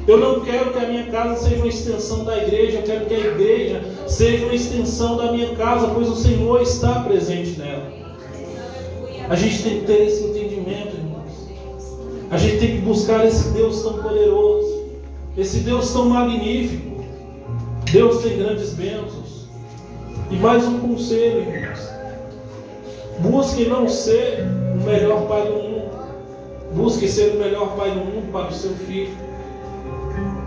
Eu não quero que a minha casa seja uma extensão da igreja, eu quero que a igreja seja uma extensão da minha casa, pois o Senhor está presente nela. A gente tem que ter esse entendimento, irmãos. A gente tem que buscar esse Deus tão poderoso, esse Deus tão magnífico. Deus tem grandes bênçãos. E mais um conselho, irmãos: busque não ser o melhor pai do mundo. Busque ser o melhor pai do mundo para o seu filho.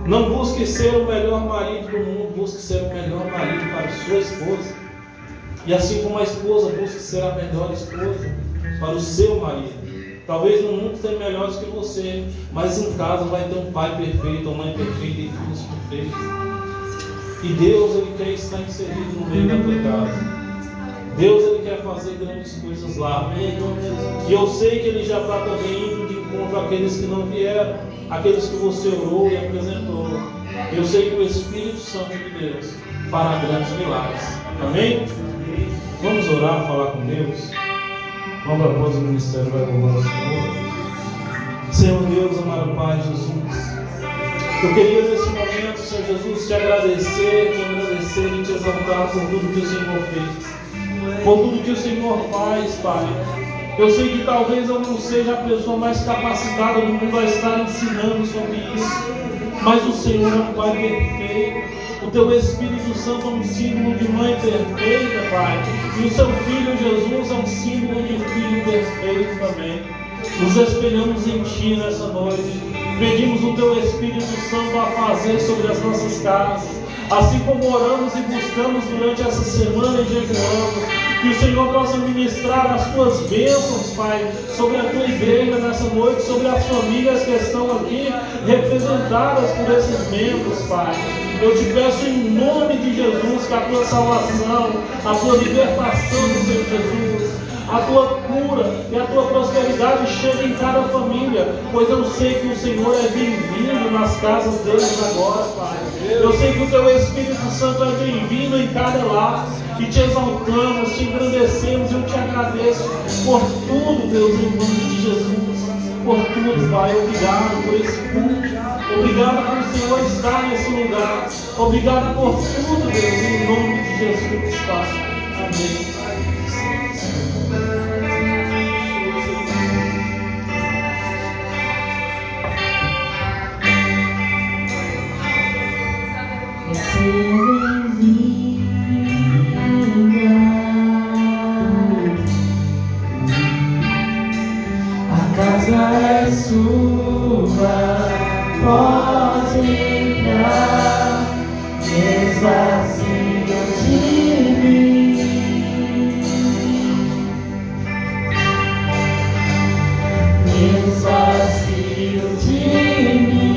Não busque ser o melhor marido do mundo. Busque ser o melhor marido para a sua esposa. E assim como a esposa, busque ser a melhor esposa para o seu marido. Talvez no mundo tenha melhores que você, mas em casa vai ter um pai perfeito, uma mãe perfeita e filhos perfeitos. E Deus, Ele quer estar inserido no meio da tua casa. Deus, Ele quer fazer grandes coisas lá, amém? E eu sei que Ele já está também indo de encontro àqueles que não vieram, aqueles que você orou e apresentou. Eu sei que o Espírito Santo de Deus fará grandes milagres, amém? Vamos orar, falar com Deus. Vamos após o ministério, vai louvar o Senhor. Senhor Deus, amado Pai Jesus, eu queria nesse momento, Senhor Jesus, te agradecer e te exaltar por tudo que o Senhor fez, por tudo que o Senhor faz, Pai. Eu sei que talvez eu não seja a pessoa mais capacitada do mundo a estar ensinando sobre isso, mas o Senhor é um Pai perfeito. O Teu Espírito Santo é um símbolo de mãe perfeita, Pai. E o Seu Filho Jesus é um símbolo de filho perfeito também. Nos espelhamos em Ti nessa noite. Pedimos o Teu Espírito Santo a fazer sobre as nossas casas. Assim como oramos e buscamos durante essa semana e jejuamos, que o Senhor possa ministrar as Tuas bênçãos, Pai, sobre a Tua igreja nessa noite, sobre as famílias que estão aqui representadas por esses membros, Pai. Eu te peço em nome de Jesus que a Tua salvação, a Tua libertação do Senhor Jesus, a Tua cura e a Tua prosperidade chegue em cada família, pois eu sei que o Senhor é bem-vindo nas casas deles agora, Pai. Eu sei que o Teu Espírito Santo é bem-vindo em cada lar, e te exaltamos, te engrandecemos. Eu te agradeço por tudo, Deus, em nome de Jesus, por tudo, Pai. Obrigado por esse culto, obrigado por o Senhor estar nesse lugar, obrigado por tudo, Deus, em nome de Jesus, Pai. Amém. A casa é sua, pode entrar, esvazia de mim, esvazio de mim.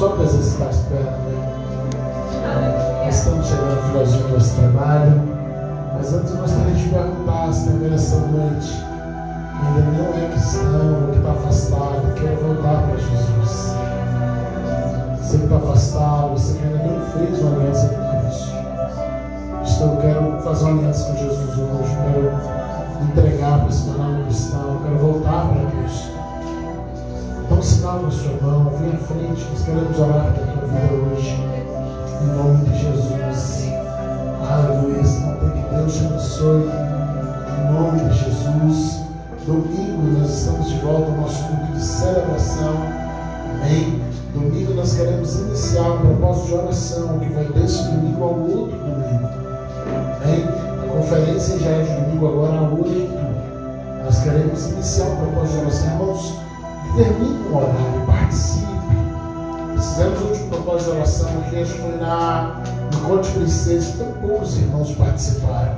Só a presença está esperando, né? Estamos chegando ao finalzinho do nosso trabalho, mas antes eu gostaria de perguntar se também nessa noite ainda não é cristão, que está afastado, quer voltar para Jesus. Você que está afastado, você que ainda não fez uma aliança com Cristo. Eu quero fazer uma aliança com Jesus hoje, quero entregar para se tornar um cristão, quero voltar para Cristo. Dá um sinal com a sua mão, vem à frente, nós queremos orar pela tua vida hoje, em nome de Jesus. Aleluia, que Deus te abençoe, em nome de Jesus. Domingo nós estamos de volta ao nosso culto de celebração, amém? Domingo nós queremos iniciar um propósito de oração, que vai desse domingo ao outro domingo, amém? A conferência já é de domingo agora a 8. Nós queremos iniciar um propósito de oração, irmãos. Termine um horário, participe. Fizemos o último propósito de oração aqui, acho que foi no Conte Princesa, tão poucos irmãos participaram.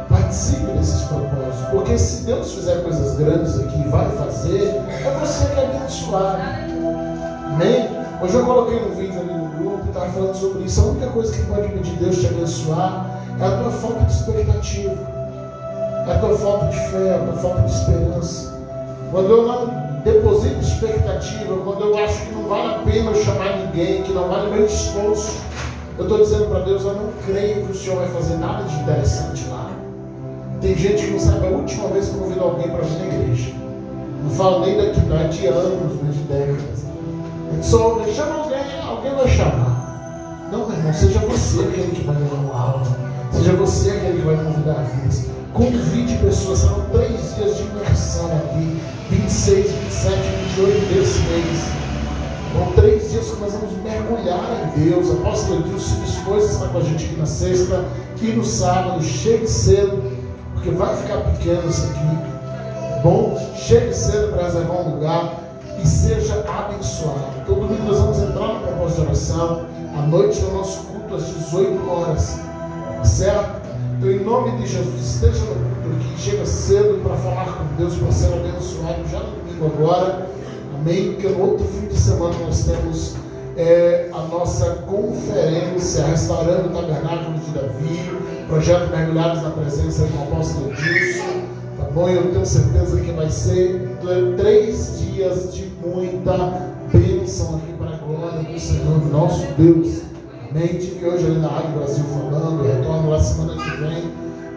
Participe desses propósitos, porque se Deus fizer coisas grandes aqui, vai fazer, é você que é abençoado. Amém? Hoje eu coloquei um vídeo ali no grupo e estava falando sobre isso. A única coisa que pode pedir Deus te abençoar é a tua falta de expectativa, é a tua falta de fé, a tua falta de esperança. Quando eu não deposito expectativa, quando eu acho que não vale a pena eu chamar ninguém, que não vale o meu esforço, eu estou dizendo para Deus, eu não creio que o Senhor vai fazer nada de interessante lá. Tem gente que não sabe a última vez que convidou alguém para vir na igreja. Não falo nem daqui, não é de anos, nem de décadas. A gente só ouve, chama alguém vai chamar. Não, meu irmão, seja você aquele que vai dar uma aula. Seja você aquele que vai convidar vidas. Convide pessoas, serão 3 dias de imersão aqui, 26, 27, 28 desse mês. São 3 dias que nós vamos mergulhar em Deus. A apóstola Dilson se dispôs a estar com a gente aqui na sexta e no sábado. Chegue cedo, porque vai ficar pequeno isso aqui. Bom, chegue cedo para reservar um lugar e seja abençoado. Todo domingo nós vamos entrar no propósito de oração. À noite no nosso culto às 18 horas. Tá certo? Então, em nome de Jesus, esteja no culto aqui, chega cedo para falar com Deus, para ser abençoado já no domingo agora, amém? Porque no outro fim de semana nós temos a nossa conferência, Restaurando o Tabernáculo de Davi, projeto Mergulhados na Presença do apóstolo Dilson, tá bom? Eu tenho certeza que vai ser 3 dias de muita bênção aqui para a glória do Senhor, nosso Deus. Amém? Tive hoje ali na Rádio Brasil falando, retorno lá semana que vem,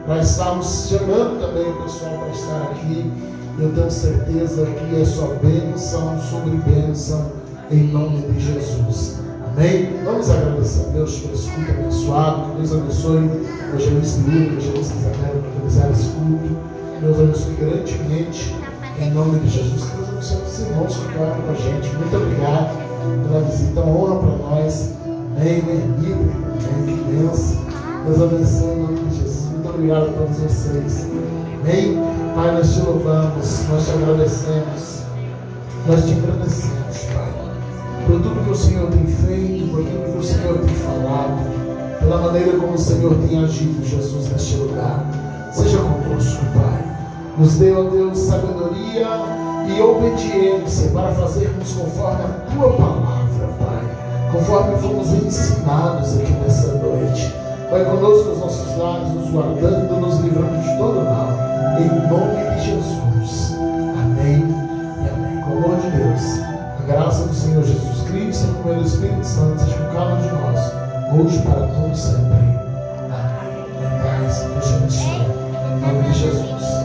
para estarmos chamando também o pessoal para estar aqui. Eu tenho certeza que é só bênção sobre bênção, em nome de Jesus. Amém? Vamos agradecer a Deus por esse culto abençoado. Que Deus abençoe o evangelista Lula, o evangelista Isabel, por realizar esse culto. Deus abençoe grandemente, em nome de Jesus. Que Deus abençoe os irmãos que ficaram com a gente. Muito obrigado pela visita, uma honra para nós. Amém, minha amiga, amém, que Deus. Deus abençoe em nome de Jesus. Muito obrigado a todos vocês. Amém? Pai, nós te louvamos, nós te agradecemos, nós te agradecemos, Pai, por tudo que o Senhor tem feito, por tudo que o Senhor tem falado, pela maneira como o Senhor tem agido, Jesus, neste lugar. Seja conosco, Pai. Nos dê, ó Deus, sabedoria e obediência para fazermos conforme a Tua palavra, Pai. Conforme fomos ensinados aqui nessa noite. Vai conosco nos nossos lares, nos guardando, nos livrando de todo mal. Em nome de Jesus. Amém e amém. Com o amor de Deus, a graça do Senhor Jesus Cristo e o Espírito Santo seja com cada um de nós, hoje para todos sempre. Amém. Em paz, Deus te abençoe. Em nome de Jesus.